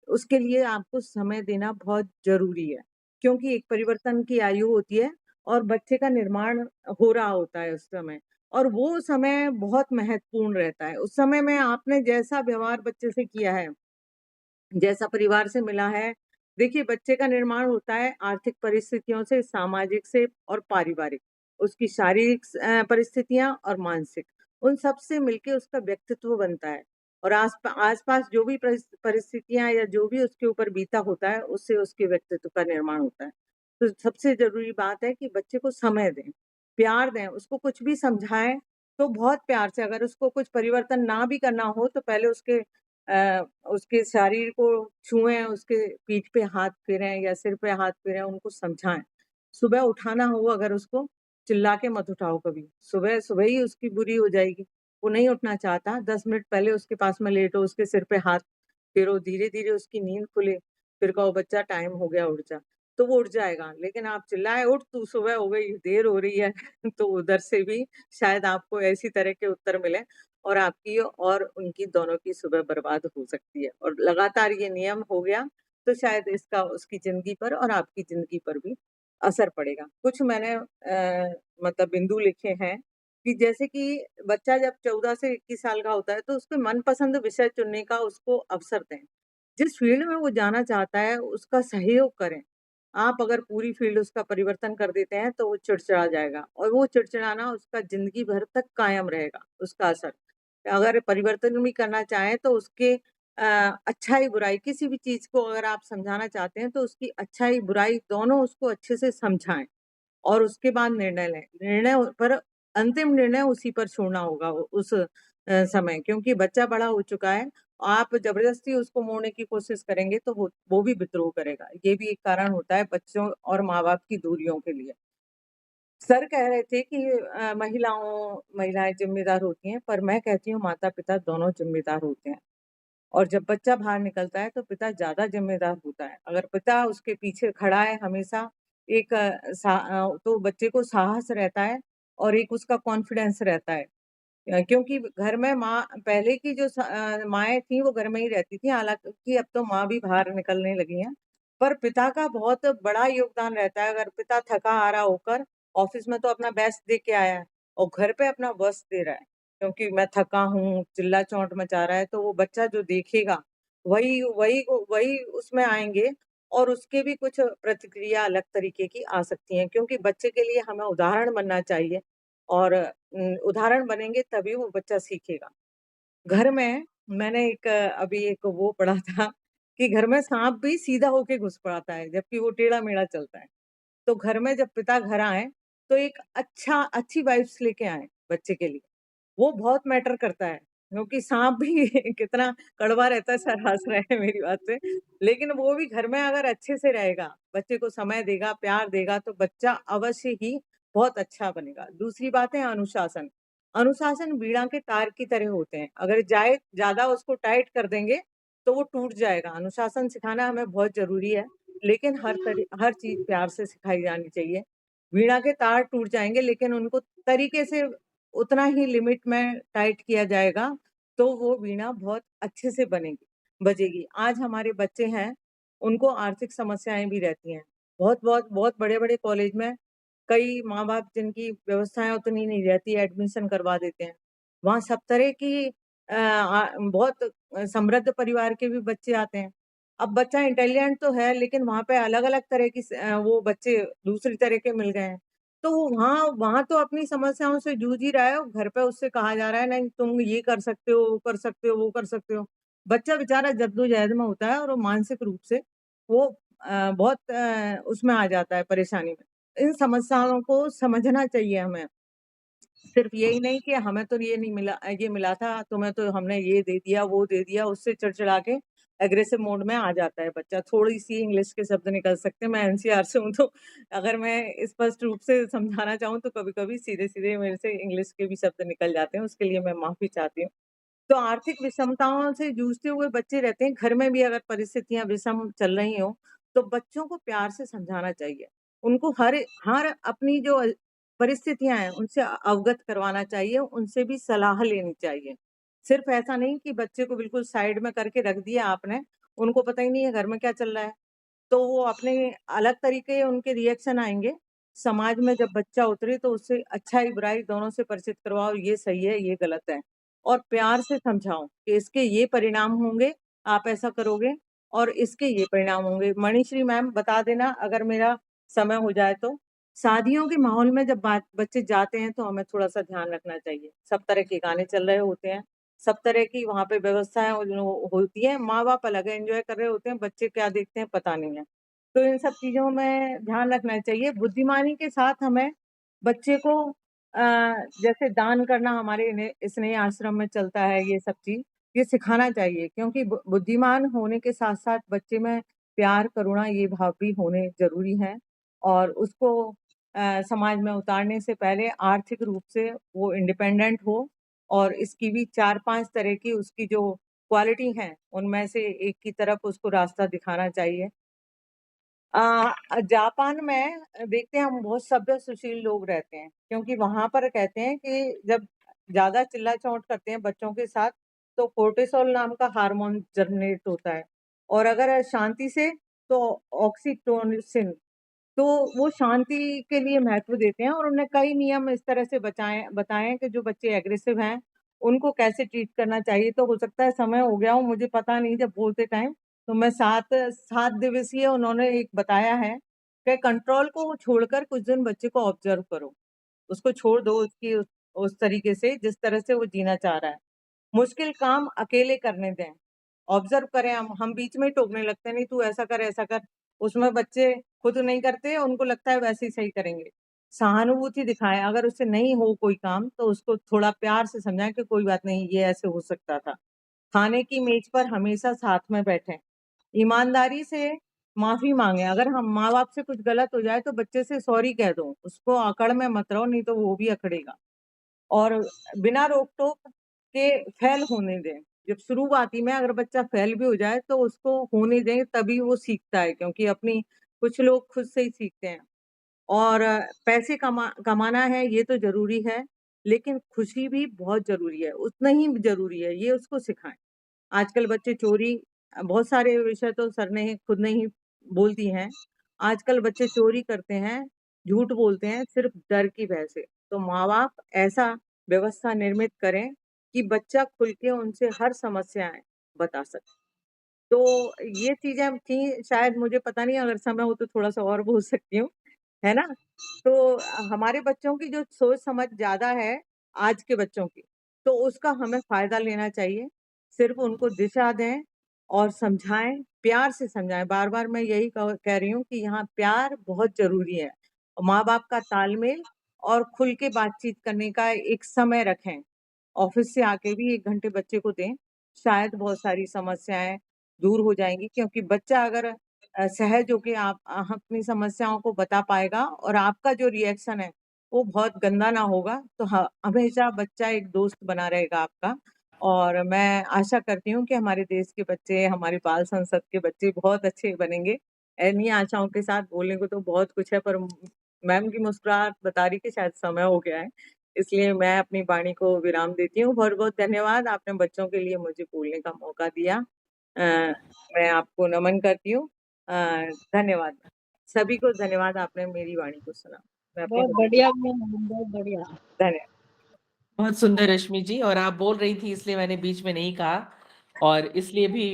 उसके लिए आपको समय देना बहुत ज़रूरी है। क्योंकि एक परिवर्तन की आयु होती है और बच्चे का निर्माण हो रहा होता है उस समय और वो समय बहुत महत्वपूर्ण रहता है। उस समय में आपने जैसा व्यवहार बच्चे से किया है, जैसा परिवार से मिला है। देखिए बच्चे का निर्माण होता है आर्थिक परिस्थितियों से, सामाजिक से और पारिवारिक। उसकी शारीरिक परिस्थितियाँ और मानसिक, उन सब से मिलके उसका व्यक्तित्व बनता है और आस-पास जो भी परिस्थितियाँ या जो भी उसके ऊपर बीता होता है, उससे उसके व्यक्तित्व का निर्माण होता है। तो सबसे ज़रूरी बात है कि बच्चे को समय दें, प्यार दें, उसको कुछ भी समझाएँ, तो बहुत प्यार से अगर उसको कुछ परिवर्तन ना भी करना हो, तो पहले उसके शरीर को छुएँ, उसके पीठ पे हाथ फेरें या सिर पे हाथ फेरें, उनको समझाएँ। सुबह उठाना हो अगर उसको, चिल्ला के मत उठाओ कभी। सुबह-सुबह ही उसकी बुरी हो जाएगी। वो नहीं उठना चाहता, 10 मिनट पहले उसके पास में लेटो, उसके सिर पे हाथ फेरो, धीरे-धीरे उसकी नींद खुले, फिर कहो बच्चा टाइम हो गया उठ जा, तो वो उठ जाएगा। लेकिन आप चिल्लाएँ, "उठ तू सुबह हो गई, देर हो रही है" तो उधर से भी शायद आपको ऐसी तरह के उत्तर मिलें और आपकी और उनकी दोनों की सुबह बर्बाद हो सकती है और लगातार ये नियम हो गया, तो शायद इसका उसकी ज़िंदगी पर और आपकी ज़िंदगी पर भी असर पड़ेगा। कुछ मैंने मतलब बिंदु लिखे हैं कि जैसे कि बच्चा जब 14 से 21 साल का होता है, तो उसके मनपसंद विषय चुनने का उसको अवसर दें। जिस फ़ील्ड में वो जाना चाहता है, उसका सहयोग करें। आप अगर पूरी फ़ील्ड उसका परिवर्तन कर देते हैं, तो वो चिड़चिड़ा जाएगा और वो चिड़चिड़ाना उसका ज़िंदगी भर तक कायम रहेगा, उसका असर। अगर परिवर्तन भी करना चाहें तो उसके अच्छाई-बुराई किसी भी चीज़ को अगर आप समझाना चाहते हैं तो उसकी अच्छाई-बुराई दोनों उसको अच्छे से समझाएँ और उसके बाद निर्णय लें। अंतिम निर्णय उसी पर छोड़ना होगा उस समय क्योंकि बच्चा बड़ा हो चुका है। आप ज़बरदस्ती उसको मोड़ने की कोशिश करेंगे तो वो भी विद्रोह करेगा। ये भी एक कारण होता है बच्चों और माँ-बाप की दूरियों के लिए। सर कह रहे थे कि महिलाएँ ज़िम्मेदार होती हैं, पर मैं कहती हूँ माता-पिता दोनों ज़िम्मेदार होते हैं। और जब बच्चा बाहर निकलता है तो पिता ज़्यादा ज़िम्मेदार होता है। अगर पिता उसके पीछे खड़ा है हमेशा तो बच्चे को साहस रहता है और एक उसका कॉन्फिडेंस रहता है। क्योंकि घर में पहले की माएँ थीं वो घर में ही रहती थीं, हालाँकि अब तो माँ भी बाहर निकलने लगी हैं। पर पिता का बहुत बड़ा योगदान रहता है, अगर पिता थका-हारा होकर ऑफ़िस में तो अपना बेस्ट दे के आया है और घर पे अपना वर्स्ट दे रहा है, क्योंकि मैं थका हूँ, चिल्ला-चोंट मचा रहा है, तो वो बच्चा जो देखेगा, वही उसमें आएँगे और उसके भी कुछ प्रतिक्रिया अलग तरीके की आ सकती हैं, क्योंकि बच्चे के लिए हमें उदाहरण बनना चाहिए। और उदाहरण बनेंगे तभी वो बच्चा सीखेगा। घर में मैंने अभी एक वो पढ़ा था कि घर में साँप भी सीधा होके घुस पड़ता है, जबकि वो टेढ़ा-मेढ़ा चलता है। तो घर में जब पिता घर आएँ, तो एक अच्छी वाइब्स लेके आएँ बच्चे के लिए। वो बहुत मैटर करता है, क्योंकि साँप भी कितना कड़वा रहता है, सर हँस रहे हैं मेरी बात से, लेकिन वो भी घर में अगर अच्छे से रहेगा, बच्चे को समय देगा, प्यार देगा, तो बच्चा अवश्य ही बहुत अच्छा बनेगा। दूसरी बात है अनुशासन। अनुशासन बीड़ा के तार की तरह होते हैं, अगर ज़्यादा उसको टाइट कर देंगे, तो वो टूट जाएगा। अनुशासन सिखाना हमें बहुत ज़रूरी है, लेकिन हर चीज़ प्यार से सिखाई जानी चाहिए। वीणा के तार टूट जाएँगे, लेकिन उनको तरीके से उतना ही लिमिट में टाइट किया जाएगा, तो वो वीणा बहुत अच्छे से बजेगी। आज हमारे बच्चे हैं, उनको आर्थिक समस्याएँ भी रहती हैं। बहुत बड़े-बड़े कॉलेज में कई माँ-बाप जिनकी व्यवस्थाएँ उतनी नहीं रहती, एडमिशन करवा देते हैं। वहाँ सब तरह की बहुत समृद्ध परिवार के भी बच्चे आते हैं। अब बच्चा इंटेलिजेंट तो है, लेकिन वहाँ पे अलग-अलग तरह की वो बच्चे दूसरी तरह के मिल गए हैं। तो वो वहाँ वहाँ तो अपनी समस्याओं से जूझ ही रहा है और घर पे उससे कहा जा रहा है नहीं तुम ये कर सकते हो, वो कर सकते हो, वो कर सकते हो। बच्चा बेचारा जद्दोजहद में होता है और वो मानसिक रूप से वो बहुत उसमें आ जाता है परेशानी में। इन समस्याओं को समझना चाहिए हमें। सिर्फ यही नहीं कि हमें तो ये मिला था, तुम्हें तो हमने ये दे दिया, वो दे दिया, उससे चिड़चिड़ा के एग्रेसिव मोड में आ जाता है बच्चा। थोड़ी-सी इंग्लिश के शब्द निकल सकते हैं, मैं एनसीआर से हूँ तो अगर मैं स्पष्ट रूप से समझाना चाहूँ तो कभी-कभी सीधे-सीधे मेरे से इंग्लिश के भी शब्द निकल जाते हैं, उसके लिए मैं माफ़ी चाहती हूँ। तो आर्थिक विषमताओं से जूझते हुए बच्चे रहते हैं, घर में भी अगर परिस्थितियाँ विषम चल रही हों, तो बच्चों को प्यार से समझाना चाहिए। उनको हर हर अपनी जो परिस्थितियाँ हैं, उनसे अवगत करवाना चाहिए, उनसे भी सलाह लेनी चाहिए। सिर्फ़ ऐसा नहीं कि बच्चे को बिल्कुल साइड में करके रख दिया आपने, उनको पता ही नहीं है घर में क्या चल रहा है। तो वो अपने अलग तरीके उनके रिएक्शन आएँगे। समाज में जब बच्चा उतरे तो उससे अच्छाई-बुराई दोनों से परिचित करवाओ, ये सही है, ये गलत है। और प्यार से समझाओ कि इसके ये परिणाम होंगे, आप ऐसा करोगे और इसके ये परिणाम होंगे। मणिश्री मैम बता देना अगर मेरा समय हो जाए तो। शादियों के माहौल में जब बच्चे जाते हैं तो हमें थोड़ा-सा ध्यान रखना चाहिए। सब तरह के गाने चल रहे होते हैं, सब तरह की वहाँ पे व्यवस्थाएँ होती हैं, माँ-बाप अलग एन्जॉय कर रहे होते हैं, बच्चे क्या देखते हैं पता नहीं है। तो इन सब चीज़ों में ध्यान रखना चाहिए। बुद्धिमानी के साथ हमें बच्चे को जैसे दान करना हमारे स्नेह आश्रम में चलता है ये सब चीज़, ये सिखाना चाहिए क्योंकि बुद्धिमान होने के साथ-साथ बच्चे में प्यार, करुणा ये भाव भी होने ज़रूरी हैं और उसको समाज में उतारने से पहले आर्थिक रूप से वो इंडिपेंडेंट हो और इसकी भी 4-5 तरह की उसकी जो क्वालिटी हैं, उनमें से एक की तरफ उसको रास्ता दिखाना चाहिए। जापान में देखते हैं हम बहुत सभ्य सुशील लोग रहते हैं, क्योंकि वहाँ पर कहते हैं कि जब ज़्यादा चिल्ला-चोट करते हैं बच्चों के साथ, तो कोर्टिसोल नाम का हार्मोन जनरेट होता है और अगर शांति से तो ऑक्सीटोसिन तो वो शांति के लिए महत्व देते हैं और उन्होंने कई नियम इस तरह से बताए हैं कि जो बच्चे एग्रेसिव हैं, उनको कैसे ट्रीट करना चाहिए। तो हो सकता है समय हो गया हो, मुझे पता नहीं जब बोलते टाइम, तो मैं 7 दिवसीय उन्होंने एक बताया है कि कंट्रोल को छोड़कर कुछ दिन बच्चे को ऑब्ज़र्व करो। उसको छोड़ दो उस तरीके से जिस तरह से वो जीना चाह रहा है। मुश्किल काम अकेले करने दें। ऑब्ज़र्व करें हम बीच में ही टोकने लगते हैं, नहीं तू ऐसा कर, ऐसा कर। उसमें बच्चे खुद नहीं करते, उनको लगता है वैसे ही सही करेंगे। सहानुभूति दिखाएँ, अगर उससे नहीं हो कोई काम तो उसको थोड़ा प्यार से समझाएँ कि कोई बात नहीं ये ऐसे हो सकता था। खाने की मेज़ पर हमेशा साथ में बैठें। ईमानदारी से माफ़ी माँगे, अगर हम माँ-बाप से कुछ गलत हो जाए तो बच्चे से सॉरी कह दो, उसको अकड़ में मत रहो नहीं तो वो भी अकड़ेगा। और बिना रोक-टोक के फेल होने दें। जब शुरुआती में अगर बच्चा फेल भी हो जाए तो उसको होने दें तभी वो सीखता है क्योंकि अपनी कुछ लोग खुद से ही सीखते हैं। और पैसे कमाना है ये तो ज़रूरी है, लेकिन खुशी भी बहुत ज़रूरी है, उतना ही ज़रूरी है, ये उसको सिखाएँ। आजकल बच्चे चोरी बहुत सारे विषय तो सर ने खुद ने ही बोल दिए हैं। आजकल बच्चे चोरी करते हैं, झूठ बोलते हैं सिर्फ़ डर की वजह से। तो माँ-बाप ऐसा व्यवस्था निर्मित करें कि बच्चा खुल के उनसे हर समस्याएँ बता सके। तो ये चीज़ें थी शायद मुझे पता नहीं अगर समय हो तो थोड़ा-सा और बोल सकती हूँ। है ना? तो हमारे बच्चों की जो सोच समझ ज़्यादा है आज के बच्चों की, तो उसका हमें फ़ायदा लेना चाहिए। सिर्फ़ उनको दिशा दें और समझाएँ, प्यार से समझाएँ। बार-बार मैं यही कह रही हूँ कि यहाँ प्यार बहुत ज़रूरी है। माँ-बाप का तालमेल और खुल के बातचीत करने का एक समय रखें। ऑफ़िस से आके भी 1 घंटे बच्चे को दें, शायद बहुत सारी समस्याएँ दूर हो जाएँगी क्योंकि बच्चा अगर सहज होके आप अपनी समस्याओं को बता पाएगा और आपका जो रिएक्शन है, वो बहुत गंदा ना होगा, तो हमेशा बच्चा एक दोस्त बना रहेगा आपका। और मैं आशा करती हूँ कि हमारे देश के बच्चे, हमारे बाल संसद के बच्चे बहुत अच्छे बनेंगे। इन्हीं आशाओं के साथ बोलने को तो बहुत कुछ है, पर मैम की मुस्कुराहट बता रही कि शायद समय हो गया है। इसलिए मैं अपनी वाणी को विराम देती हूँ। बहुत-बहुत धन्यवाद, आपने बच्चों के लिए मुझे बोलने का मौका दिया। मैं आपको नमन करती हूँ। अ, धन्यवाद। सभी को धन्यवाद, आपने मेरी वाणी को सुना। मैं
बहुत
पुनः
बढ़िया मैम, बहुत बढ़िया।
धन्यवाद।
बहुत सुंदर रश्मि जी, और आप बोल रही थी इसलिए मैंने बीच में नहीं कहा, और इसलिए भी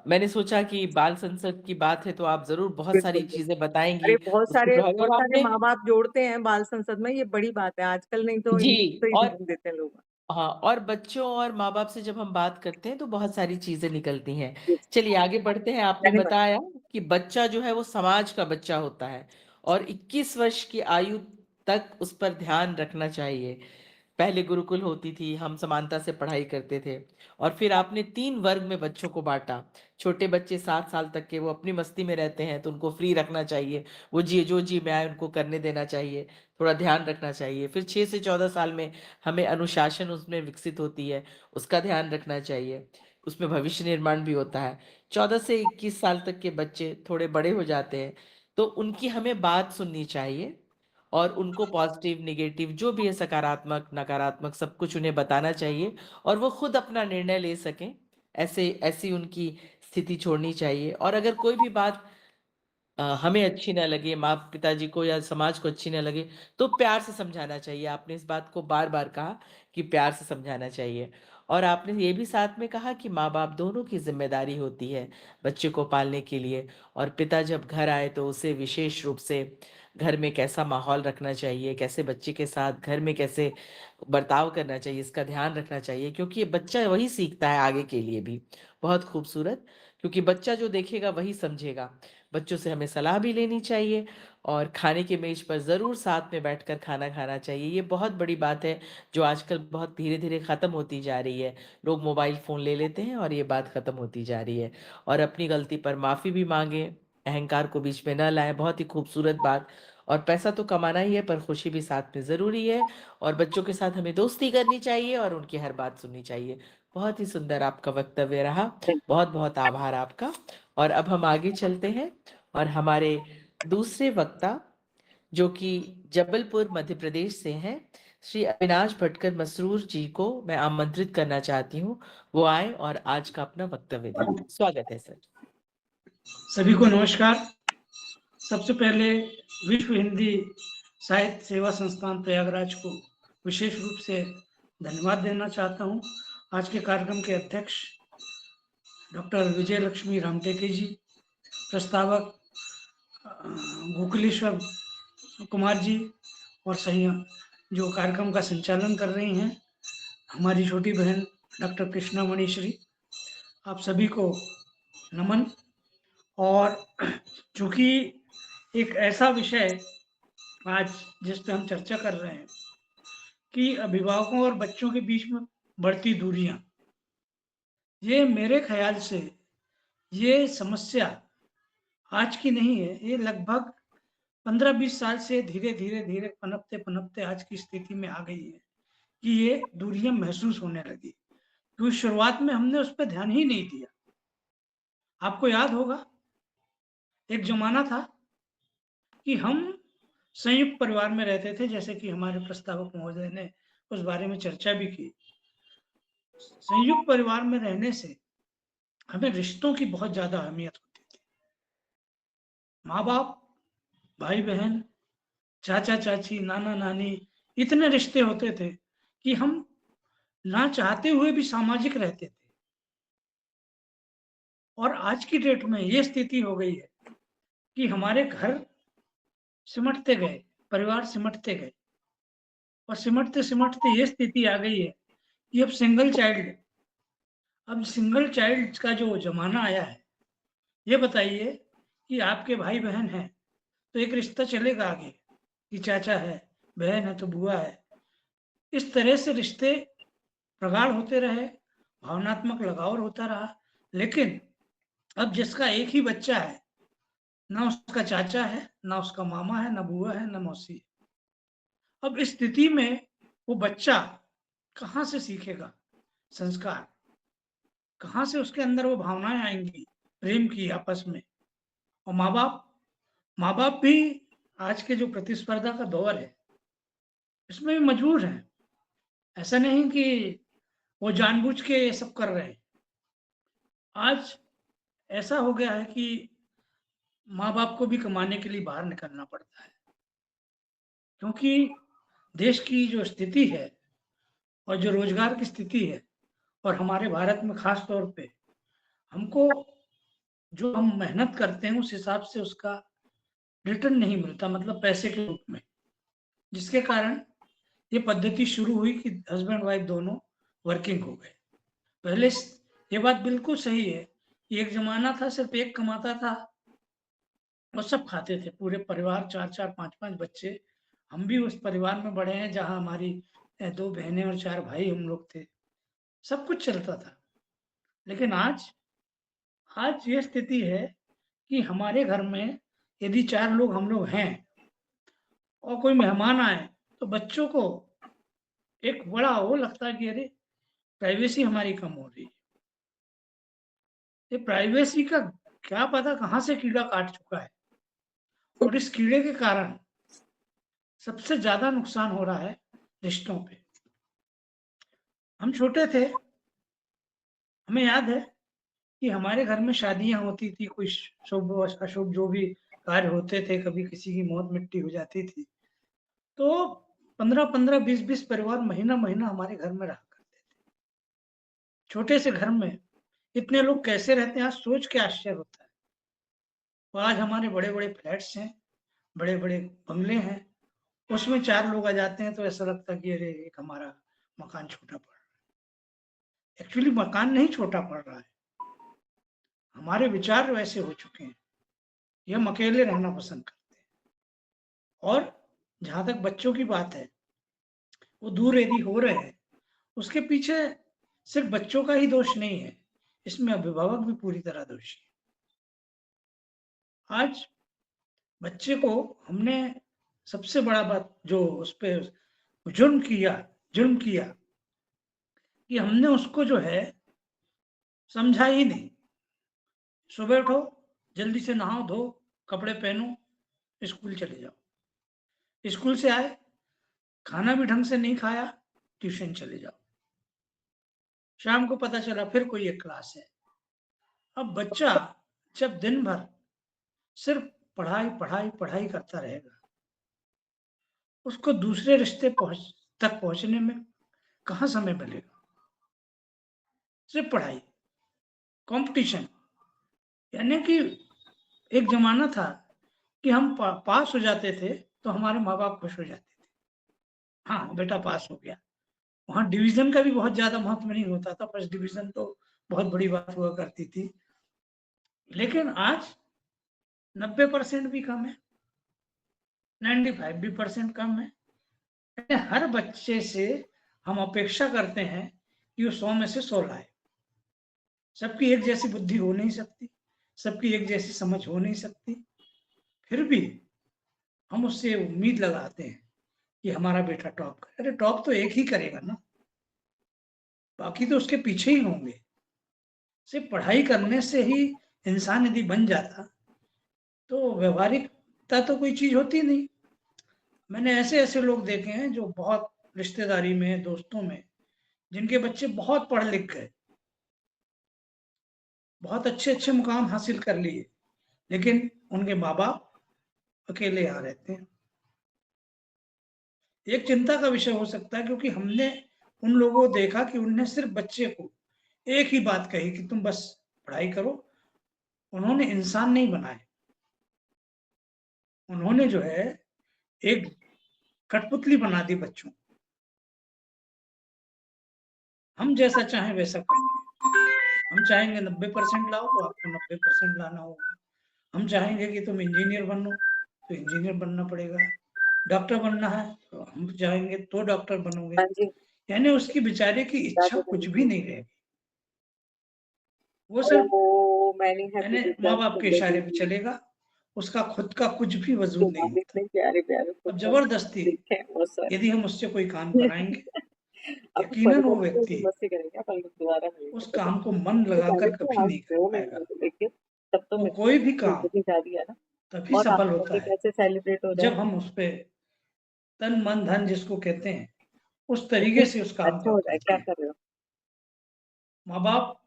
मैंने सोचा कि बाल संसद की बात है तो आप जरूर बहुत सारी
बिल्कुल, बिल्कुल।
चीजें
अरे
बताएंगी
बहुत
उसके
सारे
बाद, और आपने
माँ-बाप जोड़ते हैं बाल संसद में, ये बड़ी बात है। आजकल नहीं तो
जी,
इंग्लिश से ही
और
ध्यान देते हैं लोग।
हाँ, और बच्चों और माँ बाप से जब हम बात करते हैं तो बहुत सारी चीजें निकलती हैं।
जी,
चलिए आगे बढ़ते हैं। आपने
धन्यवाद।
बताया कि बच्चा जो है वो समाज का बच्चा होता है और 21 वर्ष की आयु तक उस पर ध्यान रखना चाहिए। पहले गुरुकुल होती थी, हम समानता से पढ़ाई करते थे, और फिर आपने 3 वर्ग में बच्चों को बांटा। छोटे बच्चे 7 साल तक के, वो अपनी मस्ती में रहते हैं तो उनको फ्री रखना चाहिए, वो जी जो जी में आए उनको करने देना चाहिए, थोड़ा ध्यान रखना चाहिए। फिर 6 से 14 साल में हमें अनुशासन उसमें विकसित होती है, उसका ध्यान रखना चाहिए, उसमें भविष्य निर्माण भी होता है। 14 से 21 साल तक के बच्चे थोड़े बड़े हो जाते हैं, तो उनकी हमें बात सुननी चाहिए और उनको पॉजिटिव नेगेटिव जो भी है, सकारात्मक नकारात्मक, सब कुछ उन्हें बताना चाहिए और वो खुद अपना निर्णय ले सकें। ऐसे ऐसी उनकी स्थिति छोड़नी चाहिए। और अगर कोई भी बात हमें अच्छी ना लगे, माँ पिताजी को या समाज को अच्छी ना लगे, तो प्यार से समझाना चाहिए। आपने इस बात को बार बार कहा कि प्यार से समझाना चाहिए। और आपने ये भी साथ में कहा कि माँ बाप दोनों की जिम्मेदारी होती है बच्चे को पालने के लिए, और पिता जब घर आए तो उसे विशेष रूप से घर में कैसा माहौल रखना चाहिए, कैसे बच्चे के साथ घर में कैसे बर्ताव करना चाहिए, इसका ध्यान रखना चाहिए, क्योंकि ये बच्चा वही सीखता है आगे के लिए भी। बहुत खूबसूरत, क्योंकि बच्चा जो देखेगा वही समझेगा। बच्चों से हमें सलाह भी लेनी चाहिए और खाने के मेज पर ज़रूर साथ में बैठकर खाना खाना चाहिए। ये बहुत बड़ी बात है जो आजकल बहुत धीरे धीरे ख़त्म होती जा रही है। लोग मोबाइल फ़ोन ले लेते हैं और ये बात ख़त्म होती जा रही है। और अपनी गलती पर माफ़ी भी मांगे, अहंकार को बीच में न लाएं। बहुत ही खूबसूरत बात। और पैसा तो कमाना ही है, पर खुशी भी साथ में ज़रूरी है। और बच्चों के साथ हमें दोस्ती करनी चाहिए और उनकी हर बात सुननी चाहिए। बहुत ही सुंदर आपका वक्तव्य रहा। बहुत बहुत आभार आपका। और अब हम आगे चलते हैं और हमारे दूसरे वक्ता, जो कि जबलपुर मध्य प्रदेश से हैं, श्री अविनाश भटकर मसरूर जी को मैं आमंत्रित करना चाहती हूँ, वो आए और आज का अपना वक्तव्य दें। स्वागत है सर।
सभी को नमस्कार। सबसे पहले विश्व हिंदी साहित्य सेवा संस्थान प्रयागराज को विशेष रूप से धन्यवाद देना चाहता हूँ। आज के कार्यक्रम के अध्यक्ष डॉक्टर विजय लक्ष्मी रामटेके जी, प्रस्तावक गोकुलेश्वर कुमार जी, और सही जो कार्यक्रम का संचालन कर रही हैं हमारी छोटी बहन डॉक्टर कृष्णा मणिश्री, आप सभी को नमन। और चूंकि एक ऐसा विषय आज जिस पे हम चर्चा कर रहे हैं कि अभिभावकों और बच्चों के बीच में बढ़ती दूरियां, ये मेरे ख्याल से ये समस्या आज की नहीं है। ये लगभग 15-20 साल से धीरे धीरे धीरे पनपते पनपते आज की स्थिति में आ गई है कि ये दूरियां महसूस होने लगी, क्योंकि शुरुआत में हमने उस पर ध्यान ही नहीं दिया। आपको याद होगा एक जमाना था कि हम संयुक्त परिवार में रहते थे, जैसे कि हमारे प्रस्तावक महोदय ने उस बारे में चर्चा भी की। संयुक्त परिवार में रहने से हमें रिश्तों की बहुत ज्यादा अहमियत होती थी। माँ बाप, भाई बहन, चाचा चाची, नाना नानी, इतने रिश्ते होते थे कि हम ना चाहते हुए भी सामाजिक रहते थे। और आज की डेट में ये स्थिति हो गई है कि हमारे घर सिमटते गए, परिवार सिमटते गए और सिमटते-सिमटते ये स्थिति आ गई है कि अब सिंगल चाइल्ड का जो ज़माना आया है, ये बताइए कि आपके भाई-बहन हैं, तो एक रिश्ता चलेगा आगे कि चाचा है, बहन है तो बुआ है। इस तरह से रिश्ते प्रगाढ़ होते रहे, भावनात्मक लगाव होता रहा, लेकिन अब जिसका एक ही बच्चा है, ना उसका चाचा है, ना उसका मामा है, ना बुआ है, ना मौसी है। अब इस स्थिति में वो बच्चा कहाँ से सीखेगा संस्कार? कहाँ से उसके अंदर वो भावनाएँ आएँगी प्रेम की आपस में? और माँ-बाप भी आज के जो प्रतिस्पर्धा का दौर है, इसमें भी मजबूर हैं। ऐसा नहीं कि वो जानबूझ के ये सब कर रहे हैं। आज ऐसा हो गया है कि माँ-बाप को भी कमाने के लिए बाहर निकलना पड़ता है। क्योंकि देश की जो स्थिति है और जो रोज़गार की स्थिति है और हमारे भारत में ख़ास तौर पे हमको जो हम मेहनत करते हैं उस हिसाब से उसका रिटर्न नहीं मिलता, मतलब पैसे के रूप में। जिसके कारण ये पद्धति शुरू हुई कि हस्बैंड वाइफ दोनों वर्किंग हो गए। पहले ये बात बिल्कुल सही है कि एक ज़माना था सिर्फ़ एक कमाता था और सब खाते थे, पूरे परिवार 4-4 5-5 बच्चे। हम भी उस परिवार में बड़े हैं जहाँ हमारी 2 बहनें और 4 भाई हम लोग थे। सब कुछ चलता था। लेकिन आज ये स्थिति है कि हमारे घर में यदि 4 लोग हम लोग हैं और कोई मेहमान आए, तो बच्चों को एक बड़ा वो लगता है कि अरे! प्राइवेसी हमारी कम हो रही है। ये प्राइवेसी का क्या पता कहाँ से कीड़ा काट चुका है और इस कीड़े के कारण सबसे ज़्यादा नुकसान हो रहा है रिश्तों पे। हम छोटे थे, हमें याद है कि हमारे घर में शादियाँ होती थी, कोई शुभ अशुभ जो भी कार्य होते थे, कभी किसी की मौत-मिट्टी हो जाती थी, तो 15-15, 20-20 परिवार महीना-महीना हमारे घर में रहा करते थे। छोटे से घर में इतने लोग कैसे रहते हैं, आज सोच के आश्चर्य होता है। और आज हमारे बड़े-बड़े फ्लैट्स हैं, बड़े-बड़े बंगले हैं, उसमें 4 लोग आ जाते हैं तो ऐसा लगता है कि अरे! एक हमारा मकान छोटा पड़ रहा है। एक्चुअली मकान नहीं छोटा पड़ रहा है, हमारे विचार वैसे हो चुके हैं कि हम अकेले रहना पसंद करते हैं। और जहाँ तक बच्चों की बात है, वो दूर यदि हो रहे हैं, उसके पीछे सिर्फ बच्चों का ही दोष नहीं है, इसमें अभिभावक भी पूरी तरह दोषी है। आज बच्चे को हमने सबसे बड़ा बात जो उस पे जुर्म किया कि हमने उसको जो है समझा ही नहीं। सुबह उठो, जल्दी से नहाओ, धो, कपड़े पहनो, स्कूल चले जाओ। स्कूल से आए, खाना भी ढंग से नहीं खाया, ट्यूशन चले जाओ। शाम को पता चला फिर कोई एक क्लास है। अब बच्चा जब दिन भर सिर्फ पढ़ाई, पढ़ाई, पढ़ाई करता रहेगा, उसको दूसरे रिश्ते तक पहुँचने में कहाँ समय मिलेगा? सिर्फ पढ़ाई, कॉम्पिटिशन। यानी कि एक ज़माना था कि हम पास हो जाते थे, तो हमारे माँ-बाप खुश हो जाते थे। हाँ, बेटा पास हो गया। वहाँ डिवीज़न का भी बहुत ज़्यादा महत्व नहीं होता था, फर्स्ट डिवीज़न तो बहुत बड़ी बात हुआ करती थी। लेकिन आज 90% भी कम है, 95 भी परसेंट कम है। यानी हर बच्चे से हम अपेक्षा करते हैं कि वो 100 में से 100 लाए। सबकी एक जैसी बुद्धि हो नहीं सकती, सबकी एक जैसी समझ हो नहीं सकती। फिर भी हम उससे उम्मीद लगाते हैं कि हमारा बेटा टॉप करे। अरे टॉप तो एक ही करेगा ना, बाकी तो उसके पीछे ही होंगे। सिर्फ पढ़ाई करने से ही इंसान यदि बन जाता, तो व्यावहारिकता तो कोई चीज़ होती नहीं। मैंने ऐसे-ऐसे लोग देखे हैं जो बहुत रिश्तेदारी में, दोस्तों में, जिनके बच्चे बहुत पढ़ लिख गए, बहुत अच्छे-अच्छे मुकाम हासिल कर लिए, लेकिन उनके माँ-बाप अकेले यहाँ रहते हैं। एक चिंता का विषय हो सकता है क्योंकि हमने उन लोगों को देखा कि उन्होंने सिर्फ बच्चे को एक ही बात कही कि तुम बस पढ़ाई करो। उन्होंने इंसान नहीं बनाए। उन्होंने जो है एक कठपुतली बना दी बच्चों। हम जैसा चाहें वैसा करेंगे। हम चाहेंगे 90% लाओ तो आपको 90% लाना होगा। हम चाहेंगे कि तुम इंजीनियर बनो तो इंजीनियर बनना पड़ेगा। डॉक्टर बनना है तो हम चाहेंगे तो डॉक्टर बनोगे।
हाँ जी,
यानी उसकी बेचारे की इच्छा
राधे
कुछ
राधे।
भी नहीं रहेगी। वो सिर्फ
Oh, many happy
यानी माँ
returns
बाप
to
के
the
इशारे पे
baby।
चलेगा। उसका खुद का कुछ भी वजूद नहीं
तुम्हारे
होता।
इतने प्यारे प्यारे
अब
फोटो
जबरदस्ती
देखे हैं बहुत सारे।
यदि हम उससे कोई काम कराएंगे,
अब
यकीनन वो
पढ़
व्यक्ति
मस्ती करेंगे अपन लोग दोबारा मिलेंगे
उस
तो
काम को मन लगाकर कभी
आज
नहीं कर
2
पाएगा।
महीने को लेके तब तो
वो
मेरे
कोई भी काम
की शादी है ना।
तभी
और
सफल
आपका
होता
बर्थडे
है
कैसे सेलिब्रेट हो रहा
जब
है?
हम उस पे तन मन धन जिसको कहते हैं उस तरीके से उस काम
अच्छा
को
हो रहा है,
करते
क्या
हैं।
कर रहे हो?
माँ बाप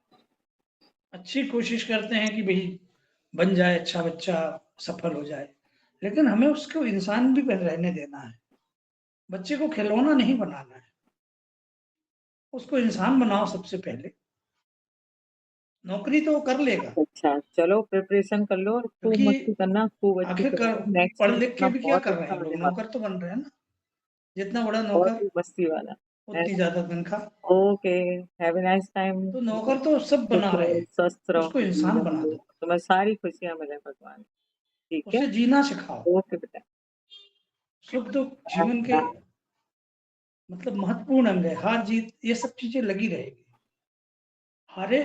अच्छी कोशिश करते हैं कि भाई बन जाए अच्छा बच्चा, सफल हो जाए, लेकिन हमें उसको इंसान भी रहने देना है। बच्चे को खिलौना नहीं बनाना है, उसको इंसान बनाओ सबसे पहले। नौकरी तो वो कर लेगा,
अच्छा, चलो प्रिपरेशन कर लो और खूब
क्योंकि
मस्ती करना, खूब अच्छी से
आखिरकार
नेक्स्ट
पढ़
ईयर
लिख
अपना
के भी क्या
बहुत
कर रहे
अच्छा
हैं
होने
लोग,
वाला
नौकर तो बन रहे हैं ना। जितना बड़ा
है, बहुत
नौकर
ही मस्ती वाला है
उतनी
ना।
ज्यादा तनख्वाह।
Okay, have a nice time.
तो नौकर तो सब
खुश
बना रहे
रहो,
हैं,
स्वस्थ रहो,
उसको इंसान बना दो,
तुम्हें सारी खुशियां मिले भगवान। ठीक है,
उसे जीना सिखाओ।
ओके बेटा।
सुख दुख जीवन के मतलब महत्वपूर्ण अंग है। हार जीत ये सब चीजें लगी रहेगी। हारे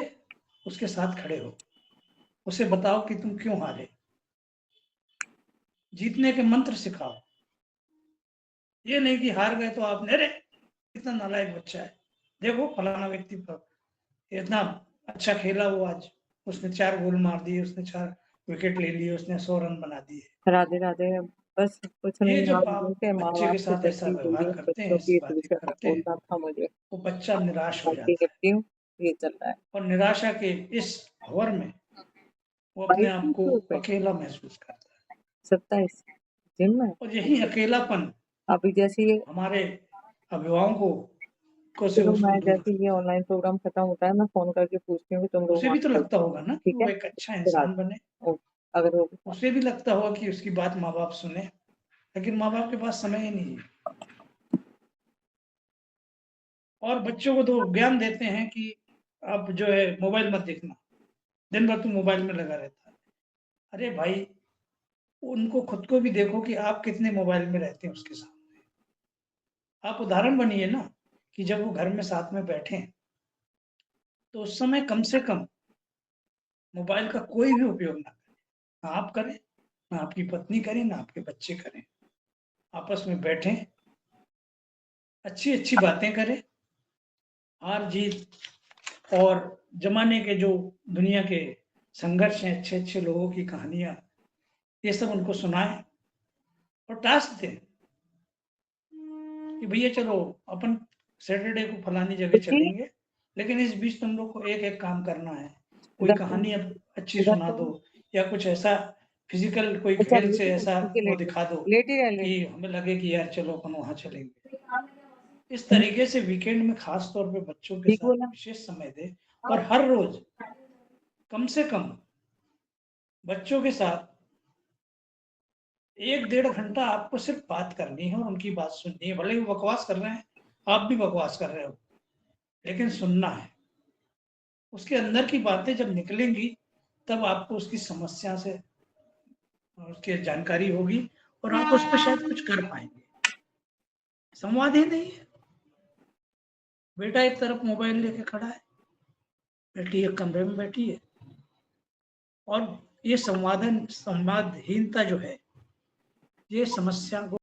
उसके साथ खड़े हो, उसे बताओ कि तुम क्यों हारे। जीतने के मंत्र सिखाओ। ये नहीं कि हार गए तो आपने अरे कितना नालायक बच्चा है, देखो फलाना व्यक्ति पर इतना अच्छा खेला वो आज, उसने 4 गोल मार दिए, उसने 4 विकेट ले लिए, उसने 100 रन बना दिए।
राधे राधे। बस कुछ
ये
नहीं,
जब
आप
आप
के माँ
बच्चे
बाप
के
से
साथ ऐसा
बच्ची के
व्यवहार
लिए
करते हैं,
बच्चों
ऐसी
की
बातें
विषय
करते हैं,
बोलना था मुझे।
वो बच्चा निराश हो
बाकी
जाता है।
करती हूँ, ये चल रहा है।
और निराशा के इस भंवर में वो अपने आप को
22 पे
अकेला महसूस करता है।
27 जिम में।
और यही अकेलापन
अभी जैसे ये
हमारे अभिभावकों को से
चलो,
उसको
मैं
दूर
जैसे
करता
ये
है।
ऑनलाइन प्रोग्राम खत्म होता है मैं फोन करके पूछती हूँ कि तुम लोग
उसे
वहाँ
भी तो
पे
लगता
हो।
होगा ना कि
ठीक
वो
है,
एक अच्छा
फिर
इंसान
आते
बने।
हैं। अगर हो तो।
उसे भी लगता होगा कि उसकी बात माँ बाप सुने, लेकिन माँ बाप के पास समय ही नहीं है। और बच्चों को तो ज्ञान देते हैं कि अब जो है मोबाइल मत देखना, दिन भर तू मोबाइल में लगा रहता है। अरे भाई, उनको खुद को भी देखो कि आप कितने मोबाइल में रहते हैं उसके सामने। आप उदाहरण बनिए ना, कि जब वो घर में साथ में बैठे तो उस समय कम से कम मोबाइल का कोई भी उपयोग ना करें। ना आप करें, ना आपकी पत्नी करें, ना आपके बच्चे करें। आपस में बैठें, अच्छी अच्छी बातें करें, हार जीत और जमाने के जो दुनिया के संघर्ष हैं, अच्छे अच्छे लोगों की कहानियां, ये सब उनको सुनाएं और टास्क दें कि भैया चलो अपन सैटरडे को फलानी जगह
जी,
चलेंगे, लेकिन इस बीच तुम लोग को एक एक काम करना है। कोई
इधर तो
कहानी अब अच्छी
इधर
सुना
तो
दो, या कुछ ऐसा फिजिकल कोई
अच्छा,
खेल से
लेटी
ऐसा
लेटी
वो
लेटी
दिखा दो
लेटी रह
कि
लेटी।
हमें लगे कि यार चलो अपन वहां चलेंगे। इस तरीके से वीकेंड में खास तौर पे बच्चों के
ठीक
साथ
बोला।
विशेष समय दें, और हर रोज कम से कम बच्चों के साथ 1-1.5 घंटा आपको सिर्फ बात करनी है और उनकी बात सुननी है। भले ही वो बकवास कर रहे हैं, आप भी बकवास कर रहे हो, लेकिन सुनना है। उसके अंदर की बातें जब निकलेंगी तब आपको उसकी समस्या से उसकी जानकारी होगी और आप उस पर शायद कुछ कर पाएंगे। संवाद ही नहीं है। बेटा एक तरफ मोबाइल लेके खड़ा है, बेटी एक कमरे में बैठी है, और ये संवादहीनता जो है, ये समस्या को